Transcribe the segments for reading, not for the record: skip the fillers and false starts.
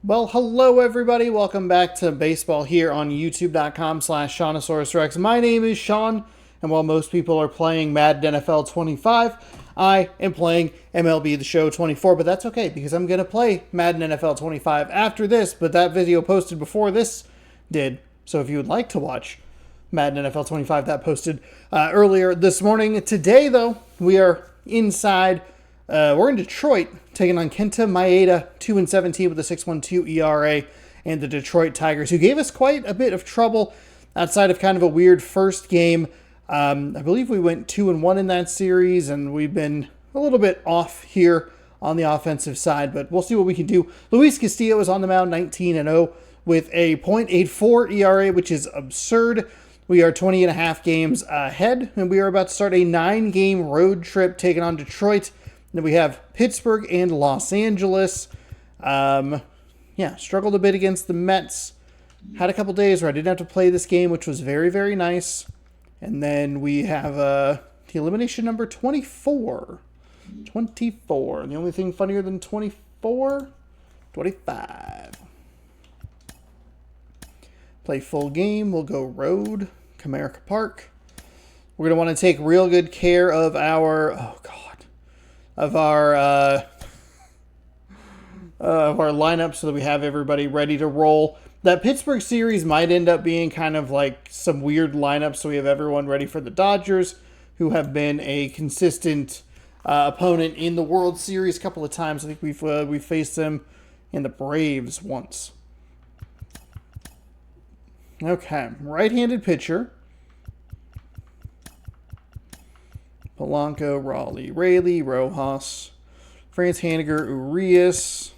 Well, hello everybody. Welcome back to baseball here on youtube.com/SeanOsaurusRex. My name is Sean, and while most people are playing Madden NFL 25, I am playing MLB The Show 24, but that's okay because I'm going to play Madden NFL 25 after this, but that video posted before this did. So if you would like to watch Madden NFL 25, that posted earlier this morning. Today, though, we are inside. We're in Detroit, taking on Kenta Maeda, 2-17 with a 6.12 ERA, and the Detroit Tigers, who gave us quite a bit of trouble outside of kind of a weird first game. I believe we went 2-1 in that series, and we've been a little bit off here on the offensive side, but we'll see what we can do. Luis Castillo is on the mound, 19-0 with a .84 ERA, which is absurd. We are 20 and a half games ahead, and we are about to start a 9-game road trip taking on Detroit. Then we have Pittsburgh and Los Angeles. Struggled a bit against the Mets. Had a couple days where I didn't have to play this game, which was very, very nice. And then we have the elimination number 24. 24. And the only thing funnier than 24? 25. Play full game. We'll go road. Comerica Park. We're going to want to take real good care of our... of our lineup so that we have everybody ready to roll. That Pittsburgh series might end up being kind of like some weird lineup, so we have everyone ready for the Dodgers, who have been a consistent opponent in the World Series a couple of times. I think we've faced them in the Braves once. Okay, right-handed pitcher. Polanco, Raleigh, Rayleigh, Rojas, France Haniger, Urias.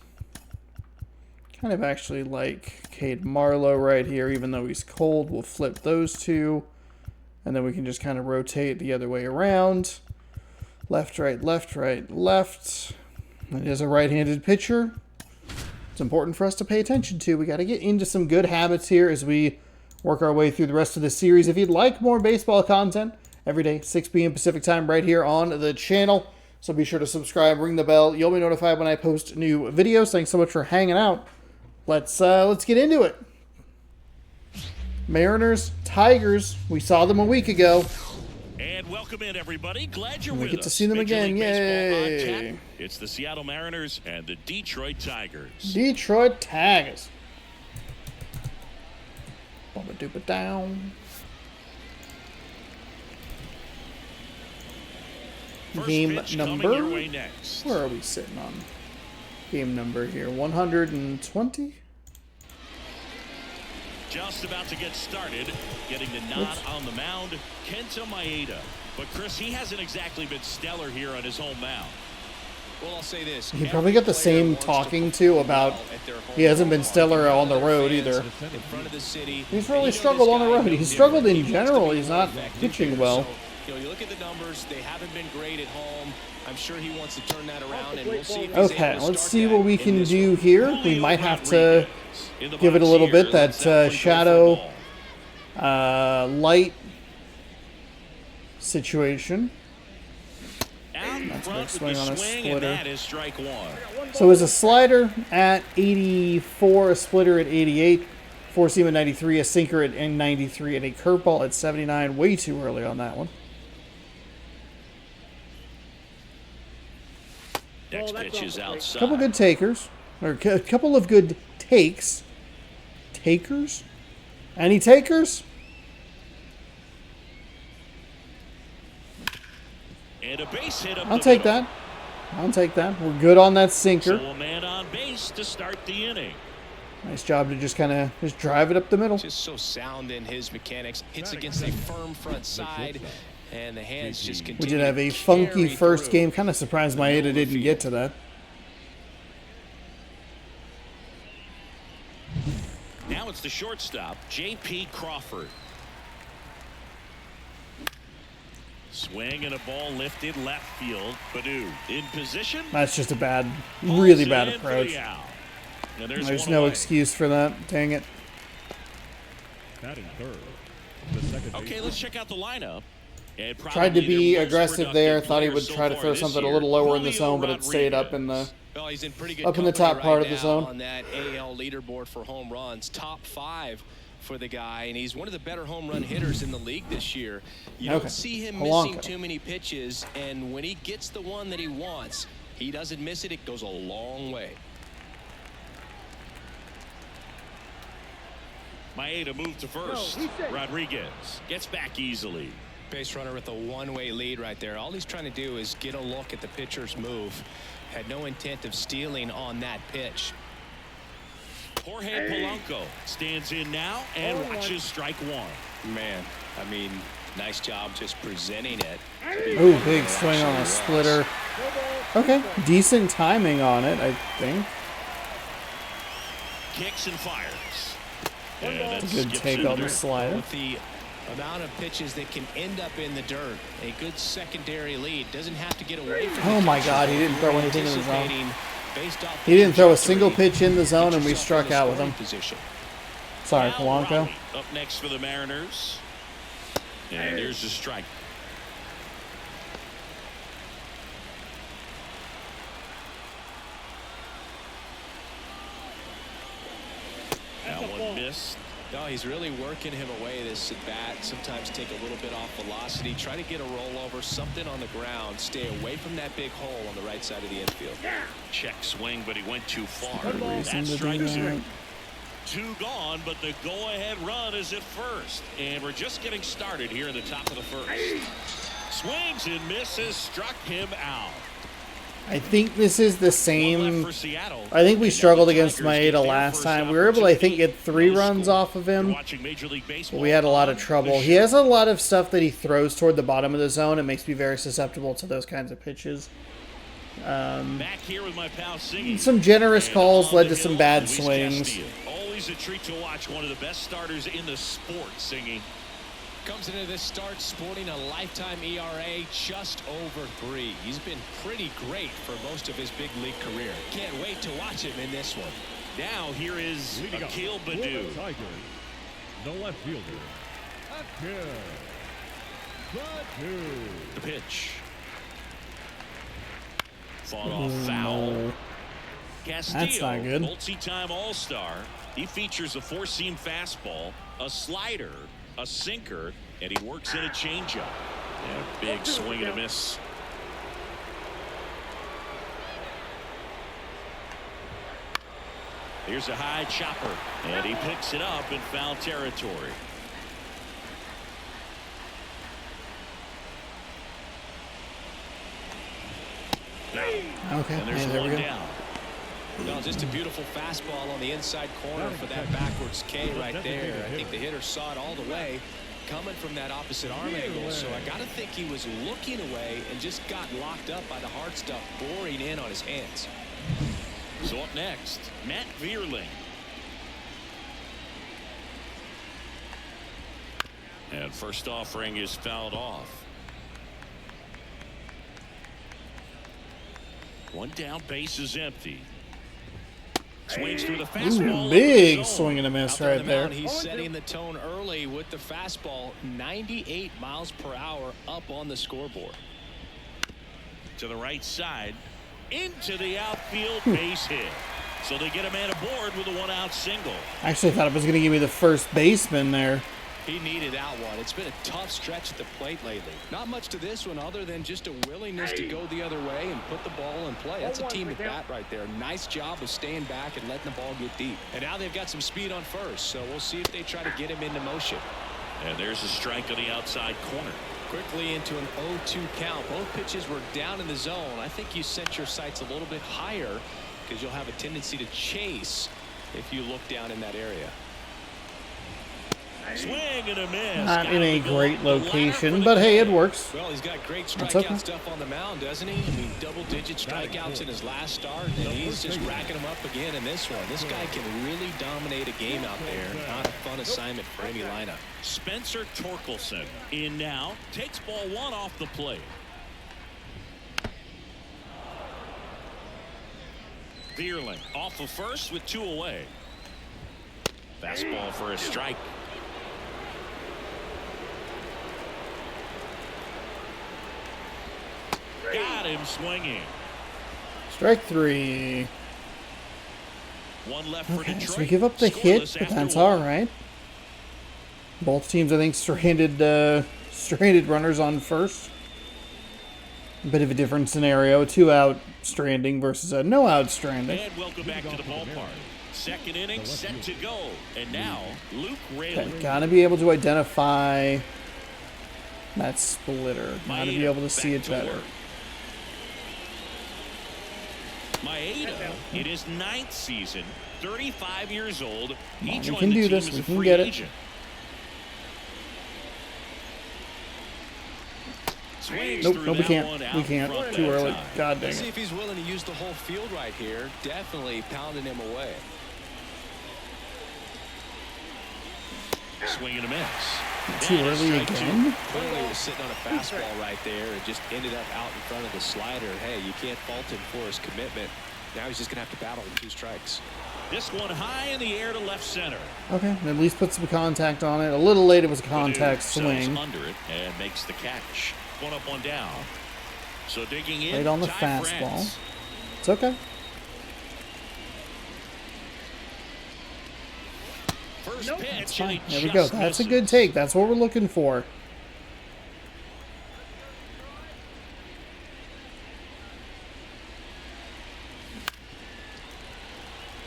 Kind of actually like Cade Marlowe right here, even though he's cold. We'll flip those two, and then we can just kind of rotate the other way around. Left, right, left, right, left. It is a right-handed pitcher. It's important for us to pay attention to. We got to get into some good habits here as we work our way through the rest of the series. If you'd like more baseball content, every day, 6 p.m. Pacific time, right here on the channel. So be sure to subscribe, ring the bell. You'll be notified when I post new videos. Thanks so much for hanging out. Let's get into it. Mariners, Tigers. We saw them a week ago. And welcome in, everybody. Glad you're with us. We get to see them again. Yay! It's the Seattle Mariners and the Detroit Tigers. Detroit Tigers. Bumba doopa down. Game number, where are we sitting on? Game number here, 120? Just about to get started, getting the nod on the mound, Kenta Maeda. But Chris, he hasn't exactly been stellar here on his home mound. Well, I'll say this. He probably got the same talking to about he hasn't been stellar on the road either. He's really struggled on the road. He's struggled in general. He's not pitching well. You look at the numbers, they haven't been great at home. I'm sure he wants to turn that around, and we'll see if he's okay, able to let's start see that what we can in do one. here. We might have to give it a little bit, that shadow light situation. That's a big swing on a splitter. So is a slider at 84, a splitter at 88, four-seam at 93, a sinker at 93, and a curveball at 79. Way too early on that one. Next pitch is outside. Couple good takers, or a couple of good takes. Takers? Any takers? And a base hit up I'll take that. I'll take that. We're good on that sinker. So a man on base to start the inning. Nice job to just kind of drive it up the middle. Just so sound in his mechanics. Hits against a firm front side, and the hands just continue. We did have a funky first game. Kind of surprised Maeda didn't get to that. Now it's the shortstop, J.P. Crawford. Swing and a ball lifted left field. Baду in position. That's just a bad, really bad approach. There's no excuse for that. Dang it. Okay, let's check out the lineup. Tried to be aggressive there. Thought he would try to throw something a little lower in the zone, but it stayed up in the Well, he's in pretty good up in the top company part right of the now zone. on that AL leaderboard for home runs. Top 5 for the guy, and he's one of the better home run hitters in the league this year. You don't see him missing too many pitches, and when he gets the one that he wants, he doesn't miss it. It goes a long way. Maeda moved to first. Rodriguez gets back easily. Base runner with a one-way lead right there. All he's trying to do is get a look at the pitcher's move. Had no intent of stealing on that pitch. Jorge Polanco stands in now and watches strike one. Man, I mean, nice job just presenting it. Ooh, big swing on a splitter. Okay, decent timing on it, I think. Kicks and fires. That's a good take on the slider. With the amount of pitches that can end up in the dirt, a good secondary lead. Doesn't have to get away from Oh my God, he didn't throw anything in the zone. He didn't throw a single pitch in the zone, and we struck out with him. Sorry, Polanco. Up next for the Mariners. And there's the strike. That one missed. No, he's really working him away this at bat. Sometimes take a little bit off velocity. Try to get a rollover, something on the ground. Stay away from that big hole on the right side of the infield. Check swing, but he went too far. That's strike two. 2 gone, but the go-ahead run is at first. And we're just getting started here in the top of the first. Swings and misses, struck him out. I think this is the same. I think we struggled against Maeda last time. We were able to, I think, get 3 runs off of him. But we had a lot of trouble. He has a lot of stuff that he throws toward the bottom of the zone. It makes me very susceptible to those kinds of pitches. Back here with my pal singing. Some generous calls led to some bad swings. Always a treat to watch one of the best starters in the sport singing. Comes into this start sporting a lifetime ERA just over 3. He's been pretty great for most of his big league career. Can't wait to watch him in this one. Now here is Akil Baddoo. The left fielder, Akil Baddoo. The pitch. Fought off foul. Castillo, that's not good. multi-time All-Star. He features a 4-seam fastball, a slider, a sinker, and he works in a changeup. And a big swing and a miss. Here's a high chopper, and he picks it up in foul territory. Okay, And there's there we one go. down. Well, just a beautiful fastball on the inside corner for that backwards K right there. I think the hitter saw it all the way coming from that opposite arm angle. So I got to think he was looking away and just got locked up by the hard stuff boring in on his hands. So up next, Matt Vierling. And first offering is fouled off. One down, base is empty. Swings through the fastball. Ooh, big swing and a miss right there. He's setting the tone early with the fastball. 98 miles per hour up on the scoreboard. To the right side. Into the outfield, base hit. So they get a man aboard with a 1-out single. I actually thought it was going to give me the first baseman there. He needed that one. It's been a tough stretch at the plate lately. Not much to this one other than just a willingness to go the other way and put the ball in play. That's a team at bat right there. Nice job of staying back and letting the ball get deep. And now they've got some speed on first, so we'll see if they try to get him into motion. And there's a strike on the outside corner. Quickly into an 0-2 count. Both pitches were down in the zone. I think you set your sights a little bit higher because you'll have a tendency to chase if you look down in that area. Swing and a miss. Not in a great location, but hey, it works. Well, he's got great strikeout stuff on the mound, doesn't he? I mean, double-digit strikeouts in his last start, and he's just racking them up again in this one. This guy can really dominate a game out there. Not a fun assignment for any lineup. Spencer Torkelson in now. Takes ball 1 off the plate. Vierling off of first with 2 away. Fastball for a strike. Got him swinging. Strike 3. One left for Okay, Detroit. so we give up the hit, Scoreless but after that's one. all right. Both teams, I think, stranded runners on first. A bit of a different scenario. 2-out stranding versus a no-out stranding. And welcome back to the ballpark. Second inning set to go. And now, Luke Rayleigh. Okay, gotta be able to identify that splitter. Gotta be able to see it better. Maeda in his 9th season, 35 years old. He We joined can the do team this. as We a can free get it. agent. Swings Nope, through no, we that can't. one out We can't. front Too that early. time. God dang Let's see it. if he's willing to use the whole field right here. Definitely pounding him away. Swing and a miss. Too That is early strike again? Clearly was sitting on a fastball right there and just ended up out in front of the slider. Hey, you can't fault him for his commitment. Now he's just going to have to battle with 2 strikes. This one high in the air to left center. Okay, at least put some contact on it. A little late, it was a contact Purdue settles swing. under it and makes the catch. One up, one down. So digging in. Late on the Ty fastball. France. It's okay. First pitch. Fine. And he There we go. just That's a misses. good take. That's what we're looking for.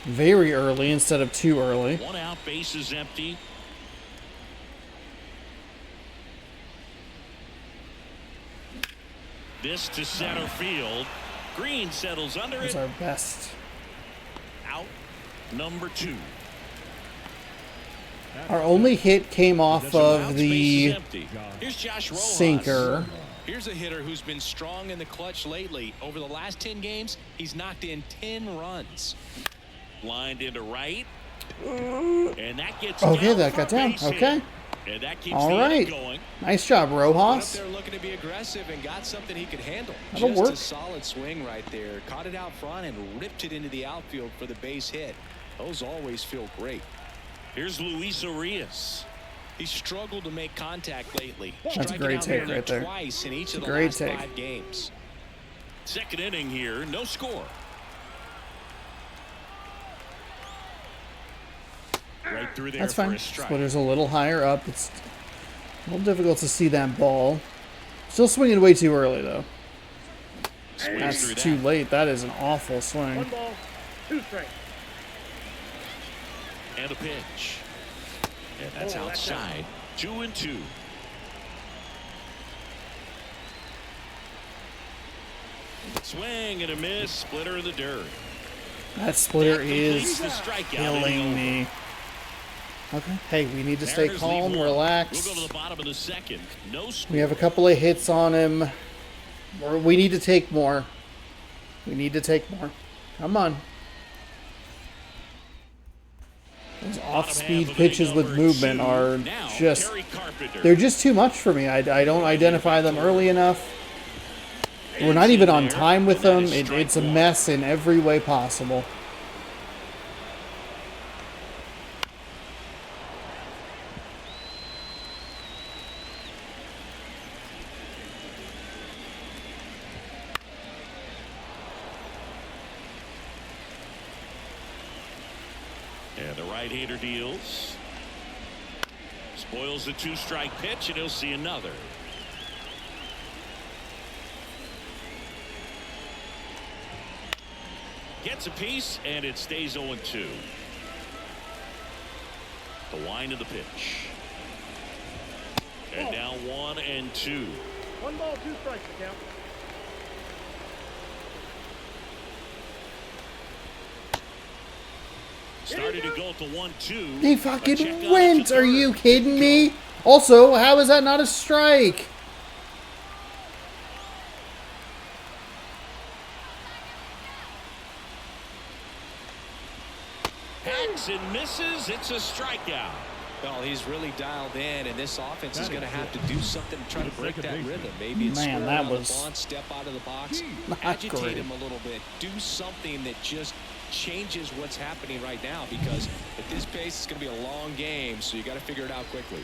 Very early instead of too early. 1 out, base is empty. This to center field. Green settles under That's it. our best. Out number 2. Our only hit came off Outs, of base is the empty. Here's Josh Rojas. sinker. Here's a hitter who's been strong in the clutch lately. Over the last 10 games, he's knocked in 10 runs. Lined into right. And that gets Okay, down that for got a down. base hit. Okay. And that keeps All the right. inning going. Nice job, Went up Rojas. there looking to be aggressive and got something he could handle. That'll Just work. a solid swing right there. Caught it out front and ripped it into the outfield for the base hit. Those always feel great. Here's Luis Arias. He struggled to make contact lately. That's a Striking great out take nearly right there. twice in each of the Great last take. 5 games. Second inning here, no score. Right through there That's for fine. a strike. Splitter's a little higher up. It's a little difficult to see that ball. Still swinging way too early, though. Swings That's through too that. late. That is an awful swing. 1 ball, 2 strikes. And a pitch. And that's Oh, that's outside. 2-2. Swing and a miss. Splitter in the dirt. That splitter That completes is the strikeout killing inning. me. Okay. Hey, we need to stay Mariners lead calm, 1. relaxed. We'll go to the bottom of the second. No score. We have a couple of hits on him. We need to take more. We need to take more. Come on. Those off-speed pitches with movement are just... They're just too much for me. I don't identify them early enough. We're not even on time with them. It's a mess in every way possible. And the right-hander deals. Spoils the 2-strike pitch, and he'll see another. Gets a piece, and it stays 0-2. The wind of the pitch. And now 1-2. 1 ball, 2 strikes, the count. Started to go to 1-2. They Check fucking out went. to Are third. you kidding me? Also, how is that not a strike? Hacks and misses. It's a strikeout. Well, he's really dialed in, and this offense is going to have to do something to try to break that Second rhythm. Maybe it's Man, square that on was the bunt, step out of the box, not agitate great. him a little bit, do something that just changes what's happening right now, because at this pace, it's going to be a long game, so you got to figure it out quickly.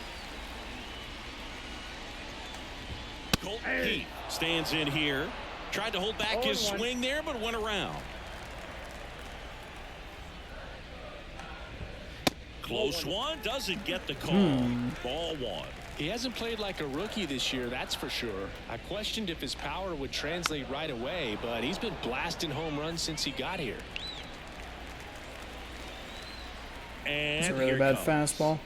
Colton Heath stands in here. Tried to hold back his swing there, but went around. Close one. Doesn't get the call. Ball one. He hasn't played like a rookie this year, that's for sure. I questioned if his power would translate right away, but he's been blasting home runs since he got here. And it's a really bad fastball.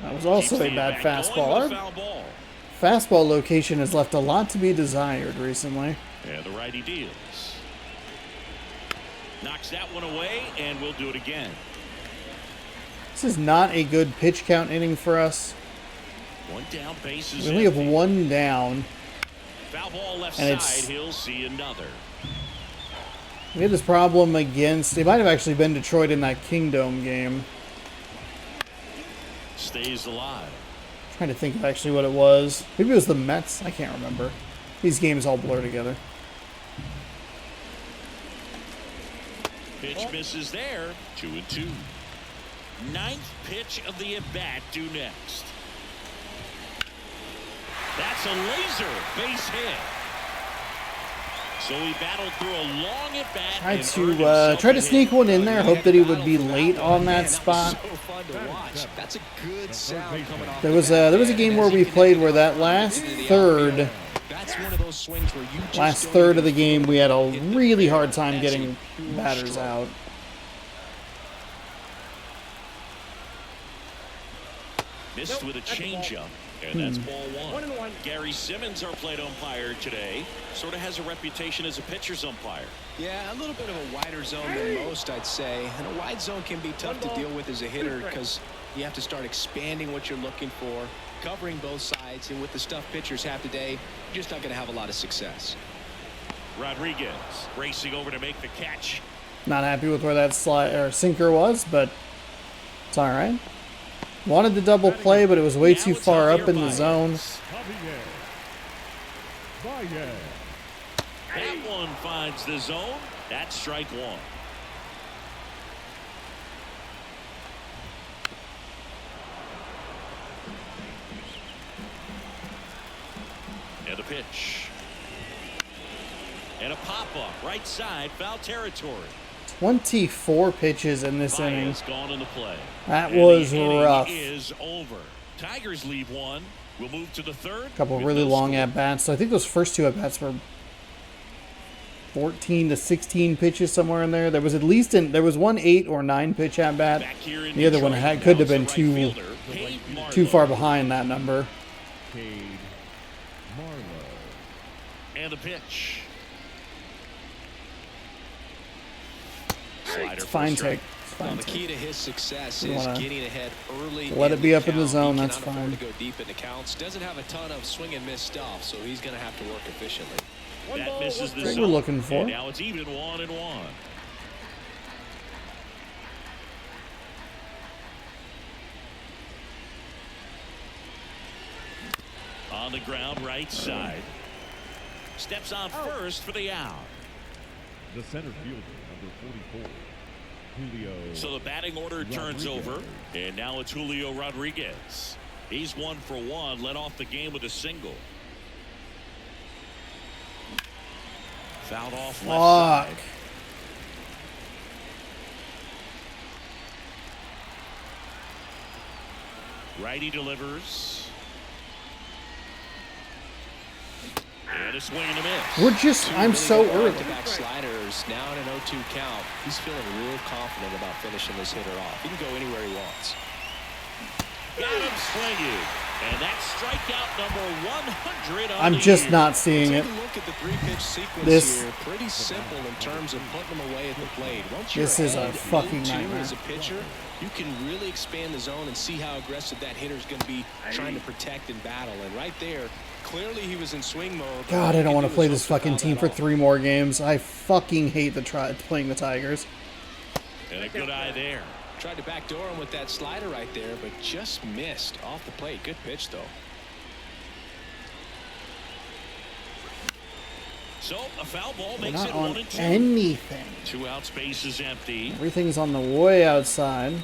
That was also a bad fastball. Our fastball location has left a lot to be desired recently. And the righty deals. Knocks that one away, and we'll do it again. This is not a good pitch count inning for us. One down, bases. We only have one down. Foul ball left side. He'll see another. We had this problem against. It might have actually been Detroit in that Kingdom game. Stays alive. I'm trying to think of actually what it was. Maybe it was the Mets. I can't remember. These games all blur together. Pitch misses there. 2-2. Ninth pitch of the at-bat due next. That's a laser base hit. So he battled through a long at-bat. Try to sneak one in there. Hope that he would be late on that spot. That's a good sound coming off. There was a game where we played where that last third of the game we had a really hard time getting batters out. Missed with a changeup, and that's ball one. Gary Simmons, our plate umpire today, sort of has a reputation as a pitcher's umpire. Yeah, a little bit of a wider zone than most, I'd say. And a wide zone can be tough to deal with as a hitter because you have to start expanding what you're looking for, covering both sides, and with the stuff pitchers have today, you're just not going to have a lot of success. Rodriguez racing over to make the catch. Not happy with where that sinker was, but it's all right. Wanted the double play, but it was way too far up in the zone. That one finds the zone. That's strike one. And a pitch. And a pop-up. Right side, foul territory. 24 pitches in this inning. Gone into play. That was rough. Is over. Tigers leave one. We'll move to the third. A couple really long at-bats. So I think those first two at-bats were 14 to 16 pitches somewhere in there. There was there was one 8 or 9 pitch at-bat. The other one could have been too far behind that number. And the pitch. It's fine take. The key to his success is getting ahead early. Let it be up in the zone. That's fine. To go deep in the counts. Doesn't have a ton of swing and miss stuff, so he's going to have to work efficiently. That misses the That's zone. what we're looking for. And now it's even 1-1. On the ground, right side. Steps on first for the out. The center fielder, number 44, Julio. So the batting order turns over, and now it's Julio Rodriguez. He's 1 for 1, led off the game with a single. Fouled off left side. Righty delivers. And a swing and a miss. I'm so early. Back sliders now in an 0-2 count. He's feeling real confident about finishing this hitter off. He can go anywhere he wants. Got him swinging. And that's strikeout number 100 on I'm the just year. not seeing it. Take a look at the 3-pitch sequence here. Pretty simple in terms of putting them away at the plate. Once you're This is a fucking nightmare. as a pitcher, you can really expand the zone and see how aggressive that hitter's going to be trying to protect and battle. And right there, clearly he was in swing mode. God, I don't want to play this fucking team for 3 more games. I fucking hate playing the Tigers. And a good eye there. Tried to backdoor him with that slider right there, but just missed off the plate. Good pitch, though. So a foul ball We're makes not it on 1-2. anything. 2 out, space is empty. Everything's on the way outside.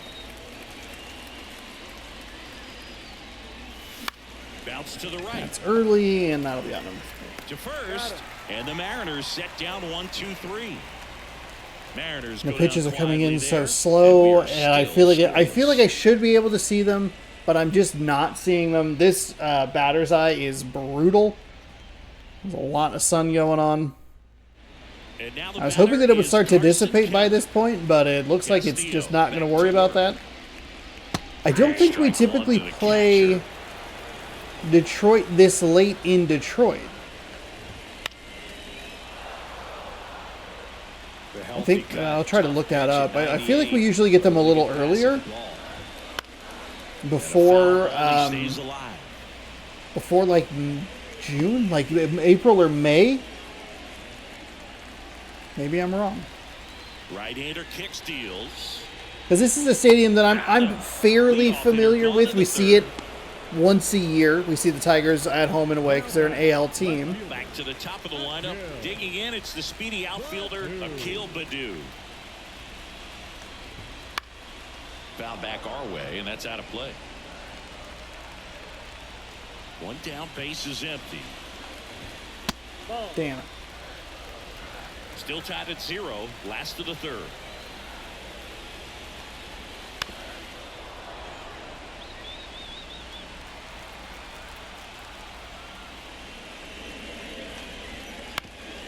Bounce to the right. It's early, and that'll be on him. To first, and the Mariners set down 1-2-3. Mariners. The go pitches down are coming in quietly so there, slow, and we are and I still feel like scoreless. I should be able to see them, but I'm just not seeing them. This batter's eye is brutal. There's a lot of sun going on. And now the I was hoping that it would batter start is to Carson dissipate by Kelly. this point, but it looks like it's Castillo just not going to back worry to about work. that. I don't think we Strike one typically to the play catcher. Detroit this late in Detroit. I think I'll try to look that up. I feel like we usually get them a little earlier, before Stays alive. before like June, like April or May. Maybe I'm wrong. Right-hander kick steals. Because this is a stadium that I'm fairly familiar with. We see it once a year. We see the Tigers at home and away because they're an AL team. Back to the top of the lineup. Digging in, it's the speedy outfielder, Akil Baddoo. Foul back our way, and that's out of play. One down, base is empty. Damn it. Still tied at 0, last of the third.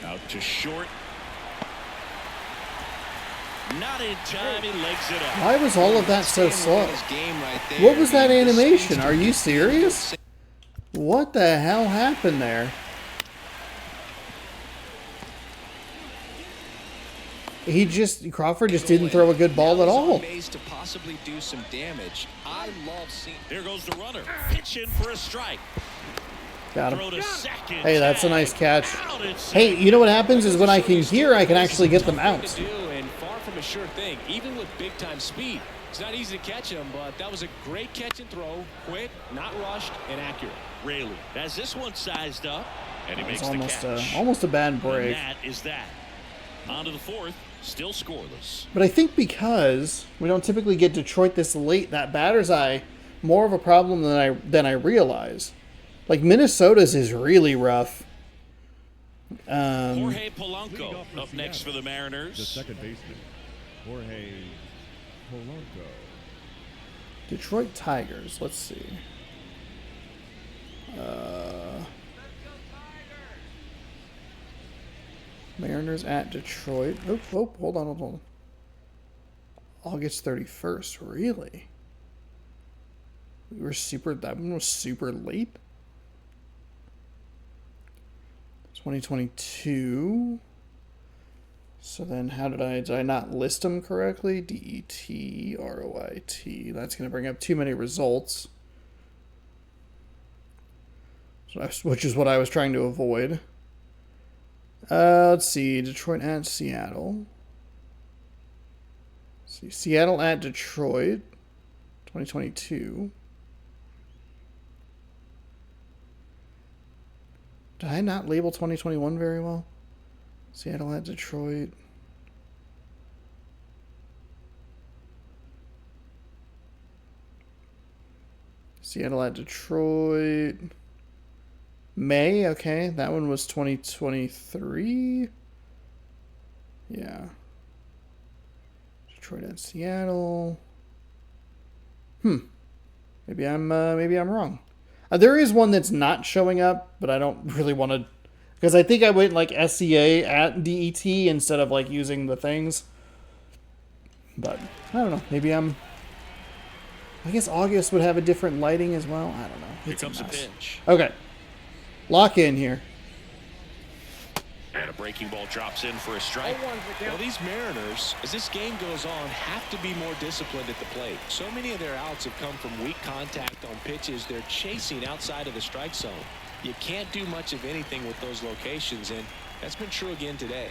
Out to short. Not in time. He legs it up. Why was all of that so slow? What was that animation? Are you serious? What the hell happened there? Crawford just didn't throw a good ball at all. To possibly do some damage. I love seeing. There goes the runner. Pitching for a strike. Got Throw him. to second. Hey, that's a nice catch. Out at Hey, second. you know what happens is when I can hear, I can actually get them out. To do, and far from a sure thing, even with big time speed. It's not easy to catch him, but that was a great catch and throw. Quick, not rushed, and accurate. Rayleigh has this one sized up, and he It's makes the catch. almost a bad And break. that is that. On to the fourth, still scoreless. But I think because we don't typically get Detroit this late, that batter's eye more of a problem than I realize. Like Minnesota's is really rough. Jorge Leading Polanco off for up next for Seattle, the Mariners. The second baseman, Jorge Polanco. Detroit Tigers. Let's see. Mariners at Detroit. Oh, hold on. August 31st. Really? That one was super late. 2022. So then did I not list them correctly? DETROIT. That's going to bring up too many results. Which is what I was trying to avoid. Let's see. Detroit at Seattle. Let's see. Seattle at Detroit. 2022. Did I not label 2021 very well? Seattle at Detroit. Seattle at Detroit. May, okay. That one was 2023. Yeah. Detroit at Seattle. Maybe I'm wrong. There is one that's not showing up, but I don't really want to, because I think I went like SCA at DET instead of like using the things. But I don't know. Maybe I guess August would have a different lighting as well. I don't know. Here It's a comes a mess. pitch. Okay. Lock in here. And a breaking ball drops in for a strike. Well, these Mariners, as this game goes on, have to be more disciplined at the plate. So many of their outs have come from weak contact on pitches they're chasing outside of the strike zone. You can't do much of anything with those locations, and that's been true again today.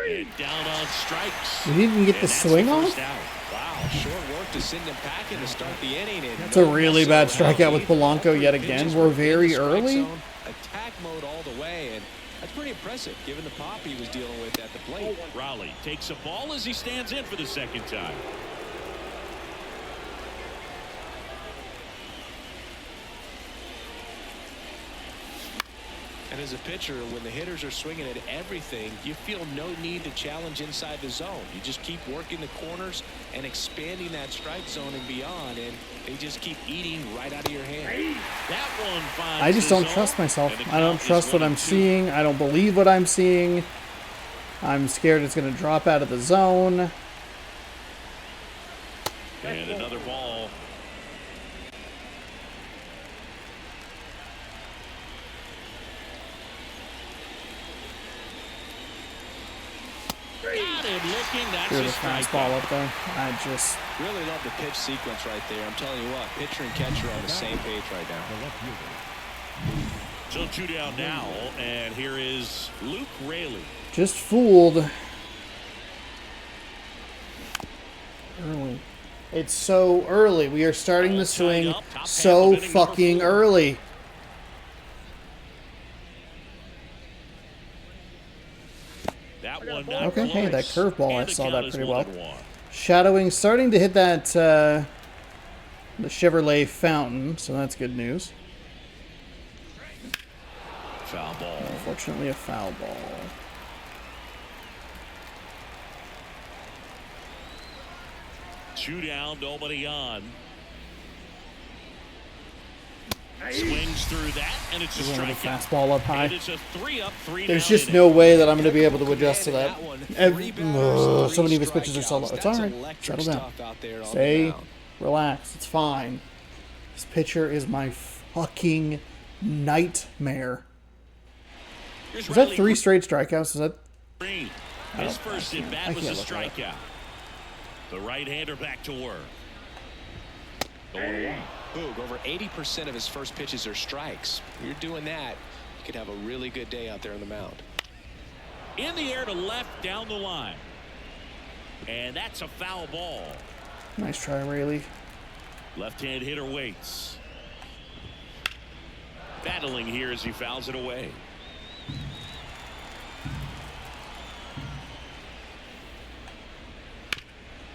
And down on strikes. We didn't even get And the that's swing first off? out. Wow, short work to send him packing to start the inning. It's a really bad strikeout with Polanco yet again. We're very early. Attack mode all the way, and that's pretty impressive given the pop he was dealing with at the plate. Raleigh takes a ball as he stands in for the second time. And as a pitcher, when the hitters are swinging at everything, you feel no need to challenge inside the zone. You just keep working the corners and expanding that strike zone and beyond, and they just keep eating right out of your hand. That one finds I just the don't zone, trust myself. and the I don't count is trust what I'm 1-2. seeing. I don't believe what I'm seeing. I'm scared it's going to drop out of the zone. And another ball. Got him looking. That's Here's a a fastball strikeout. up there. I just... Really love the pitch sequence right there. I'm telling you what, pitcher and catcher on the same page right now. The left fielder. So 2 down now, and here is Luke Raley. Just fooled. Early. It's so early. We are starting the swing so fucking early. That one not Okay, hey, that close. curveball, I And the saw count that is pretty well. 1-1. Shadowing, starting to hit that, the Chevrolet fountain, so that's good news. Foul ball. Unfortunately, a foul ball. Two down, nobody on. Swings through that, and it's a We're going to strikeout. fastball up high. And it's a 3-up, 3 There's down just inning. no way that I'm going to be able to adjust to that. Three batters, So many of his three pitches are so low. strikeouts. It's all That's right. electric Settle down. stuff out there on the Stay, mound. relax. It's fine. This pitcher is my fucking nightmare. Here's Is that Riley 3 straight strikeouts? Is that... Green. His first at I bat was a can't look at it. strikeout. The right-hander back to work. The 1-1. Boog, over 80% of his first pitches are strikes. If you're doing that, you could have a really good day out there on the mound. In the air to left, down the line. And that's a foul ball. Nice try, Rayleigh. Left-hand hitter waits. Battling here as he fouls it away.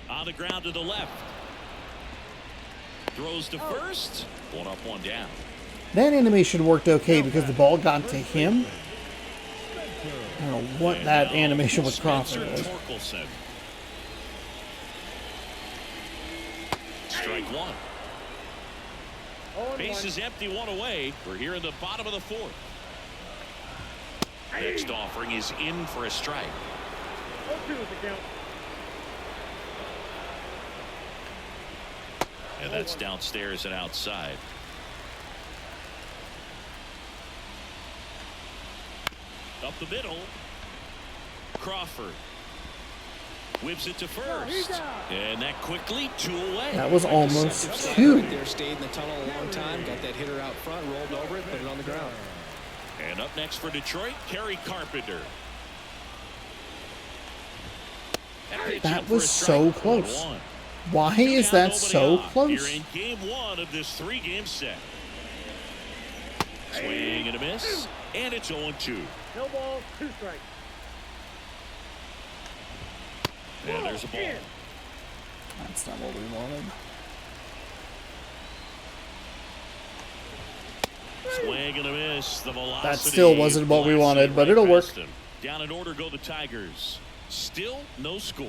On the ground to the left. Throws to first. 1 up, 1 down. That animation worked okay because the ball got to him. I don't know what And that now animation with Spencer Crawford was. Torkelson. Strike 1. 0-1. Bases empty, 1 away. We're here in the bottom of the 4th. Next offering is in for a strike. 0-2 is the count. And that's downstairs and outside. Up the middle. Crawford whips it to first. And that quickly 2 away. That was almost Deceptive 2. right there, stayed in the tunnel a long time, got that hitter out front, rolled over it, put it on the ground. And up next for Detroit, Kerry Carpenter. pitch That in for was a so strike. close. 1-1. Why Two is down, that nobody so on. close? Here in game 1 of this 3-game set. Swing and a miss, and it's 0-2. No balls, 2 strikes. And there's a ball. That's not what we wanted. Swing and a miss. The velocity. That still wasn't what we wanted, but it'll work. Down in order go the Tigers. Still no score.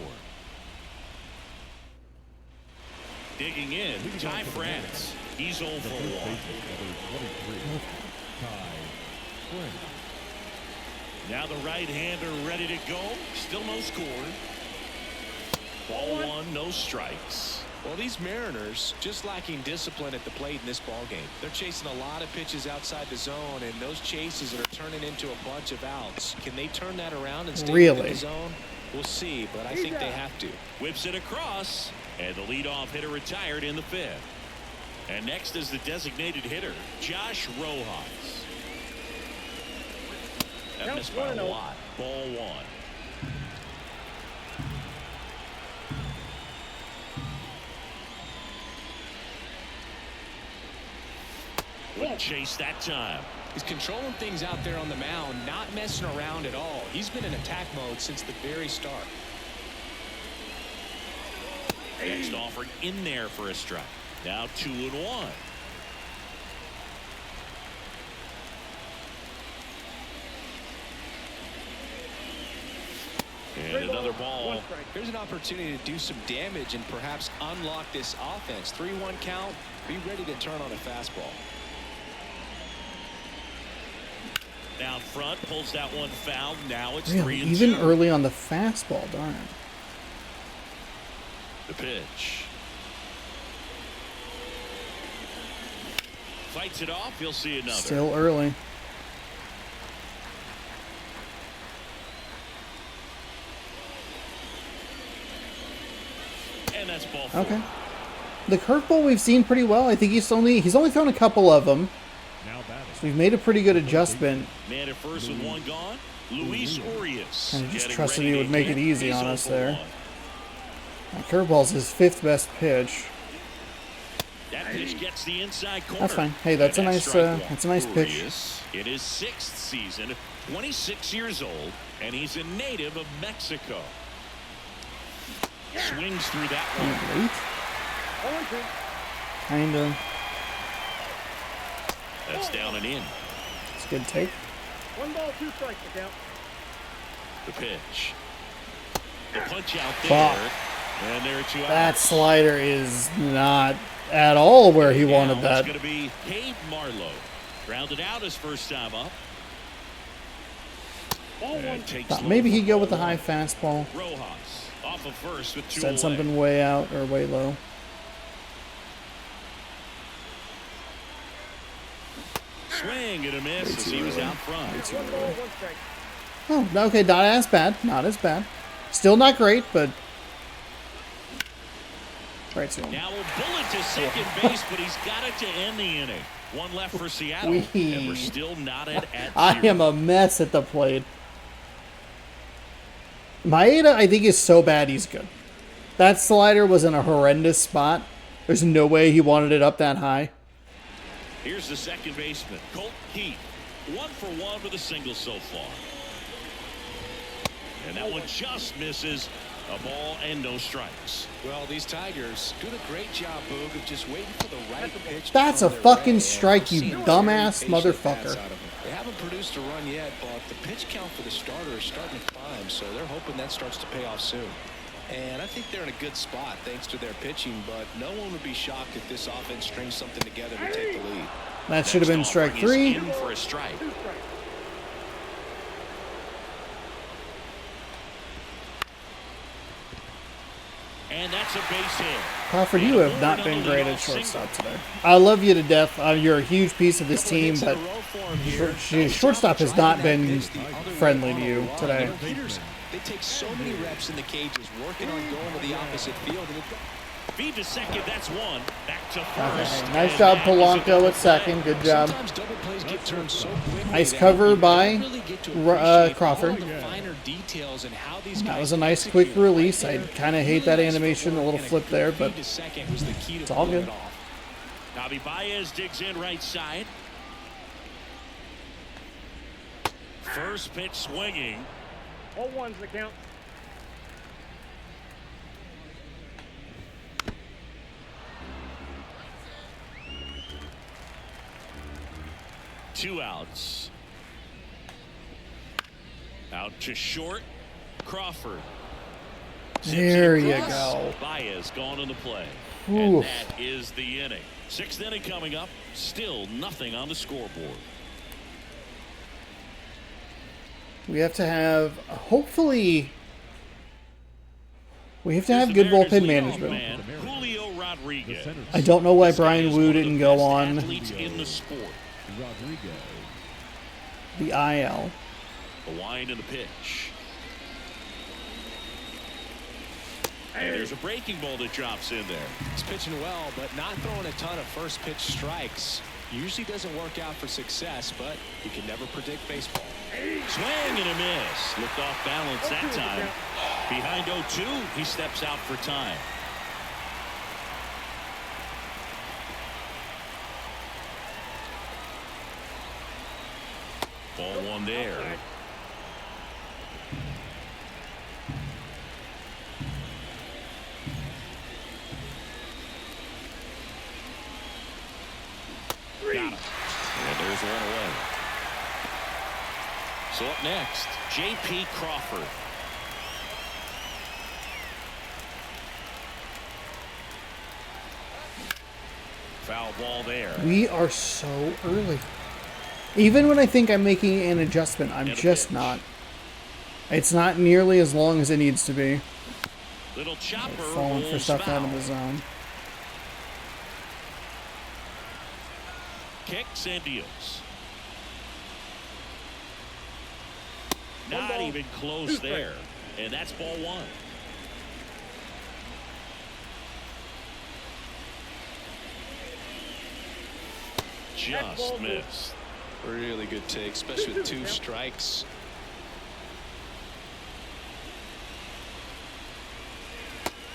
Digging in, Ty France. He's 0 for 1. Now the right-hander ready to go. Still no score. Ball 1, no strikes. Well, these Mariners just lacking discipline at the plate in this ball game. They're chasing a lot of pitches outside the zone, and those chases are turning into a bunch of outs. Can they turn that around and stay within the zone? We'll see, but I think they have to. Whips it across, and the leadoff hitter retired in the 5th. And next is the designated hitter, Josh Rojas. That missed by a lot. Ball 1. Wouldn't chase that time. He's controlling things out there on the mound, not messing around at all. He's been in attack mode since the very start. Next offering in there for a strike. Now 2-1. And another ball. 1 strike. Here's an opportunity to do some damage and perhaps unlock this offense. 3-1 count. Be ready to turn on a fastball. Down front, pulls that one foul. Now it's Really? 3-2. Even early on the fastball, darn. The pitch. Fights it off. He'll see another. Still early. And that's ball 4. Okay. The curveball we've seen pretty well. I think he's only thrown a couple of them. Now batting. So we've made a pretty good adjustment. Man at first with 1 gone. Luis Urias. Kinda just getting trusted ready he to would make hit. it easy He's on 0 us for there. 1. That curveball's his 5th best pitch. That pitch gets the inside corner. That's fine. Hey, that's a And nice strike 1. that's a nice pitch. Urias in his 6th season, 26 years old, and he's a native of Mexico. Swings through that one. Late? 0-2. Kinda. That's down and in. It's a good take. 1 ball, 2 strikes to count. The pitch. The punch out Fuck. there. And there are 2 outs. That slider is not at all where he wanted Now that. It's going to be Cade Marlowe. Grounded out his first time up. Ball 1. And takes Thought low maybe for he'd go with the ball high 1. fastball. Rojas off of first with 2 Said away. something way out or way low. Swing and a miss as he was out front. 1 ball, 1 strike. Oh, okay, not as bad. Not as bad. Still not great, but right to him. Now a bullet to second base, but he's got it to end the inning. 1 left for Seattle, Wee. and we're still knotted at 0. I am a mess at the plate. Maeda, I think, is so bad he's good. That slider was in a horrendous spot. There's no way he wanted it up that high. Here's the second baseman, Colt Heath. 1 for 1 with a single so far. And that one just misses. A ball and no strikes. Well, these Tigers doing a great job, Boog, of just waiting for the right pitch. That's to a come their fucking way. strike, you Seeing some dumbass very patient motherfucker. bats out of them. They haven't produced a run yet, but the pitch count for the starter is starting to climb, so they're hoping that starts to pay off soon. And I think they're in a good spot thanks to their pitching, but no one would be shocked if this offense strings something together to take the lead. That should have been Next strike offering is 3. in for a strike. 2 strikes. And that's a base hit. Crawford, you have not been great at shortstop today. I love you to death. You're a huge piece of this team, but shortstop has not been friendly to you today. They take so many reps in the cages, working on going to the opposite field. And Feed to second, that's 1. Back to Okay, first. nice and job, that is a Polanco double at second. play. Good job. sometimes double plays get turned so quickly Nice that cover you by don't really get to appreciate Crawford. all the finer details and how these That guys was a nice execute. quick release. I Right there, kind of hate that really nice animation, a footwork, little and flip good there, feed but to second was the key to it's all pulling good. it off. Javi Baez digs in right side. First pitch swinging. 0-1's the count. Two outs. Out to short. Crawford. There Zips it you across. go. Baez gone in the play. Oof. And that is the inning. 6th inning coming up. Still nothing on the scoreboard. We have to have, hopefully, we have to Here's have the good Mariners bullpen leadoff management. man, Julio Rodriguez. I don't know why This guy Brian is Wu one of the didn't go best on athletes in the sport. Rodriguez. the IL. The wind and the pitch. And there's a breaking ball that drops in there. He's pitching well, but not throwing a ton of first pitch strikes. Usually doesn't work out for success, but you can never predict baseball. Swing and a miss. Looked off balance that time. Behind 0-2, he steps out for time. Ball 1 there. Got him. And there's 1 away. So up next, J.P. Crawford. Foul ball there. We are so early. Even when I think I'm making an adjustment, I'm just not. It's not nearly as long as it needs to be. Little chopper Falling for rolls stuff out foul. of the zone. Kicks and deals. One Not ball, even close 2 strikes. there. And that's ball 1. That's ball Just 2. missed. Really good take, especially with 2 strikes.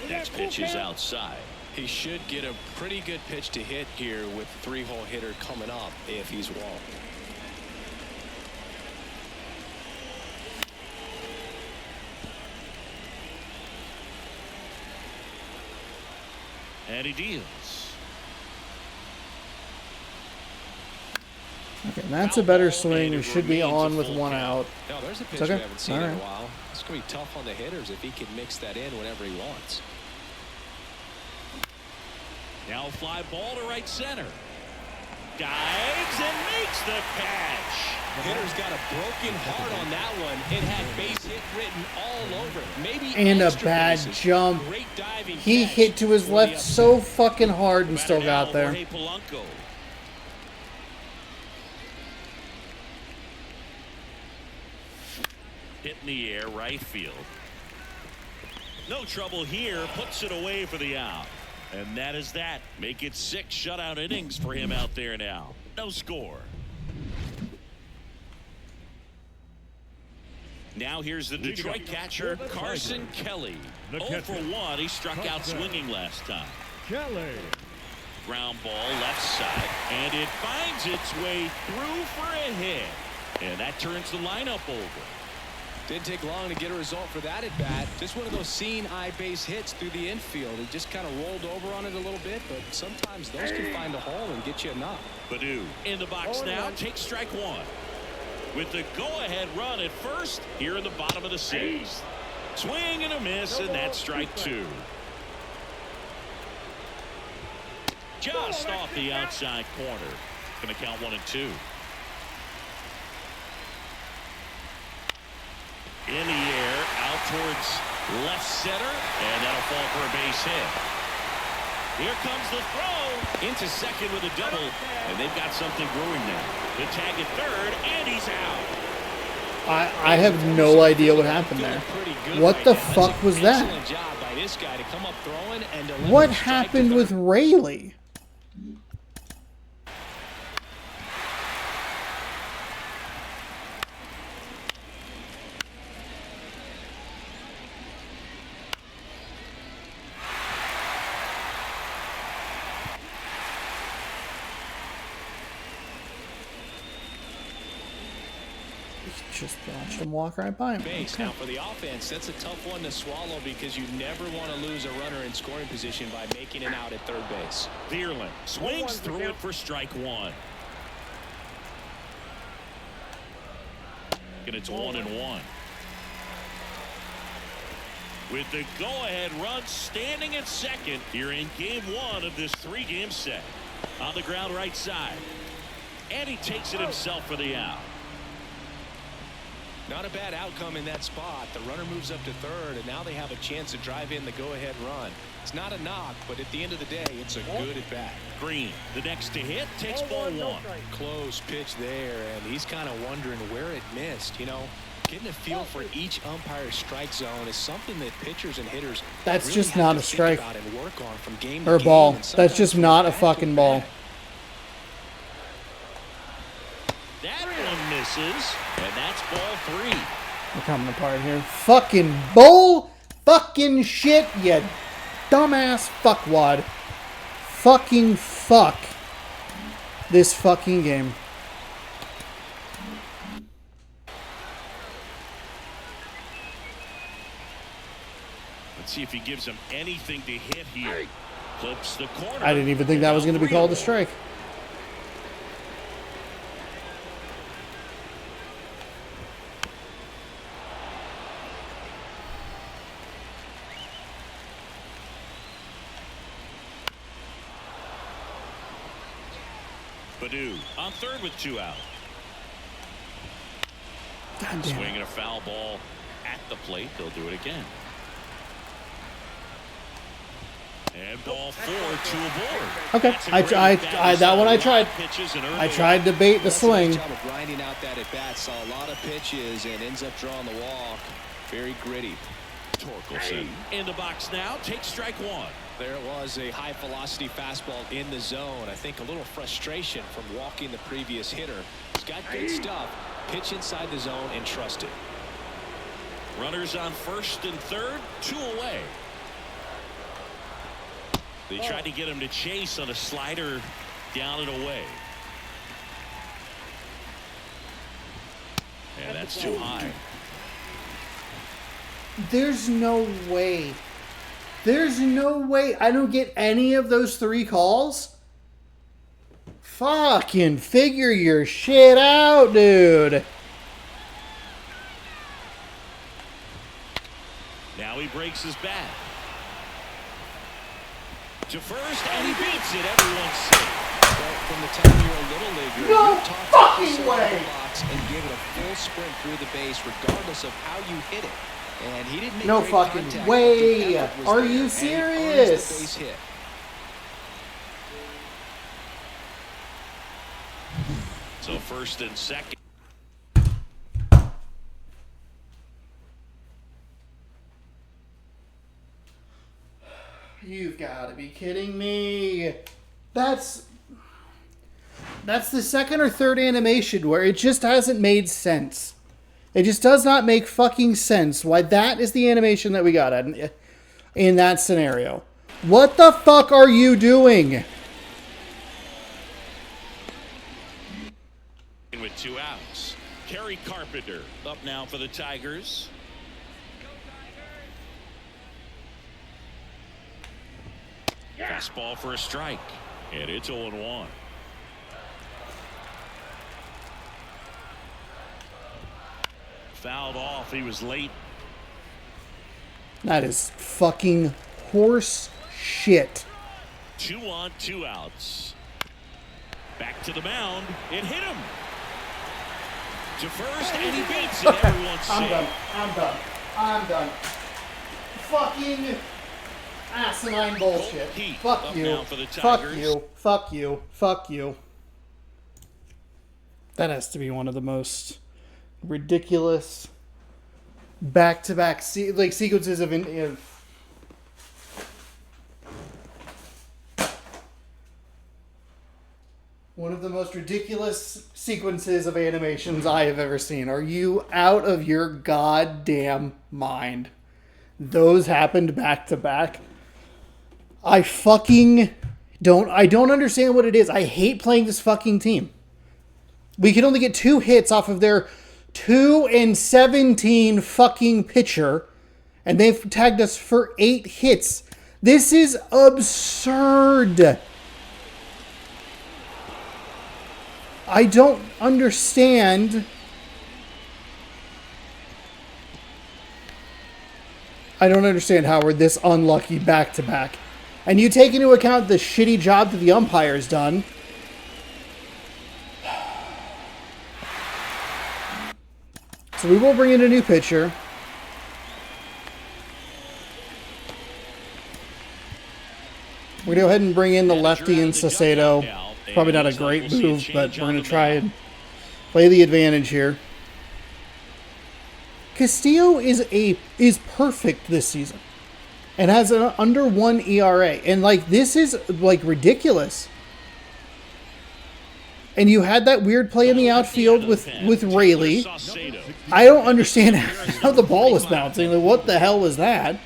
Next pitch is outside. He should get a pretty good pitch to hit here with the 3-hole hitter coming up if he's walked. And he deals. Okay, that's a better swing. We should be on with 1 out. No, there's a pitch okay. we haven't seen All in a right. while. It's going to be tough on the hitters if he can mix that in whenever he wants. Now fly ball to right center. Dives and makes the catch. The hitter's got a broken heart on that one. It had base hit written all over it. Maybe And a extra bad bases. jump. Great diving He catch hit to his for the left upset. so fucking hard and still Batter now, got there. Jorge Polanco. Hit in the air, right field. No trouble here. Puts it away for the out. And that is that. Make it 6 shutout innings for him out there now. No score. Now here's the Detroit catcher, Carson Kelly. The 0 for catcher. 1. He struck out Carson. swinging last time. Kelly. Ground ball left side. And it finds its way through for a hit. And that turns the lineup over. Didn't take long to get a result for that at bat. Just one of those seeing eye base hits through the infield. He just kind of rolled over on it a little bit, but sometimes those can find a hole and get you a knock. Baду in the box now. Takes strike 1. With the go-ahead run at first here in the bottom of the 6th. Swing and a miss, and that's strike 2. Just off the outside corner. Going to count 1 and 2. In the air, out towards left center, and that'll fall for a base hit. Here comes the throw into second with a double, and they've got something brewing now. The tag at third, and he's out. I have no idea what happened there. What the fuck was that? Excellent job by this guy to come up throwing and deliver What a strike to happened third. with Rayleigh? Just watched him walk right by him. Base. Now for the offense, that's a tough one to swallow because you never want to lose a runner in scoring position by making it out at third base. Dearland swings through it for strike 1. And it's 1-1. With the go-ahead run standing at second here in game 1 of this 3-game set. On the ground right side. And he takes it himself for the out. Not a bad outcome in that spot. The runner moves up to third, and now they have a chance to drive in the go-ahead run. It's not a knock, but at the end of the day, it's a good at bat. Green, the next to hit, takes ball 1. Close pitch there, and he's kind of wondering where it missed. You know, getting a feel for each umpire's strike zone is something that pitchers and hitters That's really just have not to a think strike. about and work on from game Or to ball. game, and That's just sometimes not a from bat to fucking ball. bat. That one misses, and that's ball 3. We're coming apart here. Fucking bull fucking shit, you dumbass fuckwad. Fucking fuck this fucking game. Let's see if he gives him anything to hit here. Clips the corner. I didn't even think that was going to be called a strike. Badu on third with 2 out. God damn it. Swinging a foul ball at the plate. They'll do it again. And ball 4, 2 aboard. Okay, that one I tried. I tried to bait the swing. Job of grinding out that at bat. Saw a lot of pitches and ends up drawing the walk. Very gritty. Torkelson in the box now. Takes strike 1. There it was, a high velocity fastball in the zone. I think a little frustration from walking the previous hitter. He's got good stuff. Pitch inside the zone and trust it. Runners on first and third, 2 away. They tried to get him to chase on a slider down and away. And that's too high. There's no way. There's no way I don't get any of those 3 calls. Fucking figure your shit out, dude. Now he breaks his bat. To first, and he beats it. Everyone's safe. Well, from the time you're a little leaguer, No you're taught fucking to way. the box and give it a full sprint through the base, regardless of how you hit it. And he didn't make No great fucking contact, way. but the effort was Are there, you and he earns serious? the base hit. So first and second. You've got to be kidding me. That's the second or third animation where it just hasn't made sense. It just does not make fucking sense why that is the animation that we got in that scenario. What the fuck are you doing? With 2 outs. Kerry Carpenter up now for the Tigers. Fastball for a strike. And it's 0-1. Fouled off. He was late. That is fucking horse shit. 2 on, 2 outs. Back to the mound. It hit him. To first, and he beats it. Everyone's safe. I'm done. Fucking asinine bullshit. Heat Fuck up you. now for the Fuck Tigers. you. Fuck you. Fuck you. That has to be one of the most ridiculous back-to-back sequences of one of the most ridiculous sequences of animations I have ever seen. Are you out of your goddamn mind? Those happened back to back. I don't understand what it is. I hate playing this fucking team. We can only get 2 hits off of their 2-17 fucking pitcher, and they've tagged us for 8 hits. This is absurd. I don't understand. I don't understand how we're this unlucky back to back. And you take into account the shitty job that the umpire's done. So we will bring in a new pitcher. We're going to go ahead and bring in the lefty in Saucedo. Probably not a great move, but we're going to try and play the advantage here. Castillo is perfect this season and has an under 1 ERA. And this is ridiculous. And you had that weird play in the outfield with Rayleigh. I don't understand how the ball was bouncing. What the hell was that?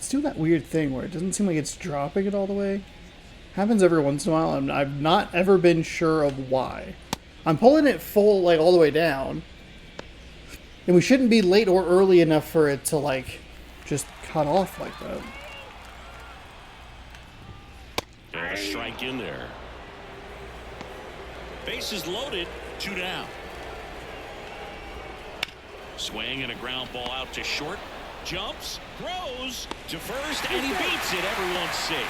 It's doing that weird thing where it doesn't seem like it's dropping it all the way. Happens every once in a while, and I've not ever been sure of why. I'm pulling it full, like, all the way down. And we shouldn't be late or early enough for it to, like, just cut off like that. And a strike in there. Bases loaded, 2 down. Swing and a ground ball out to short. Jumps, throws to first, and he beats it. Everyone's safe.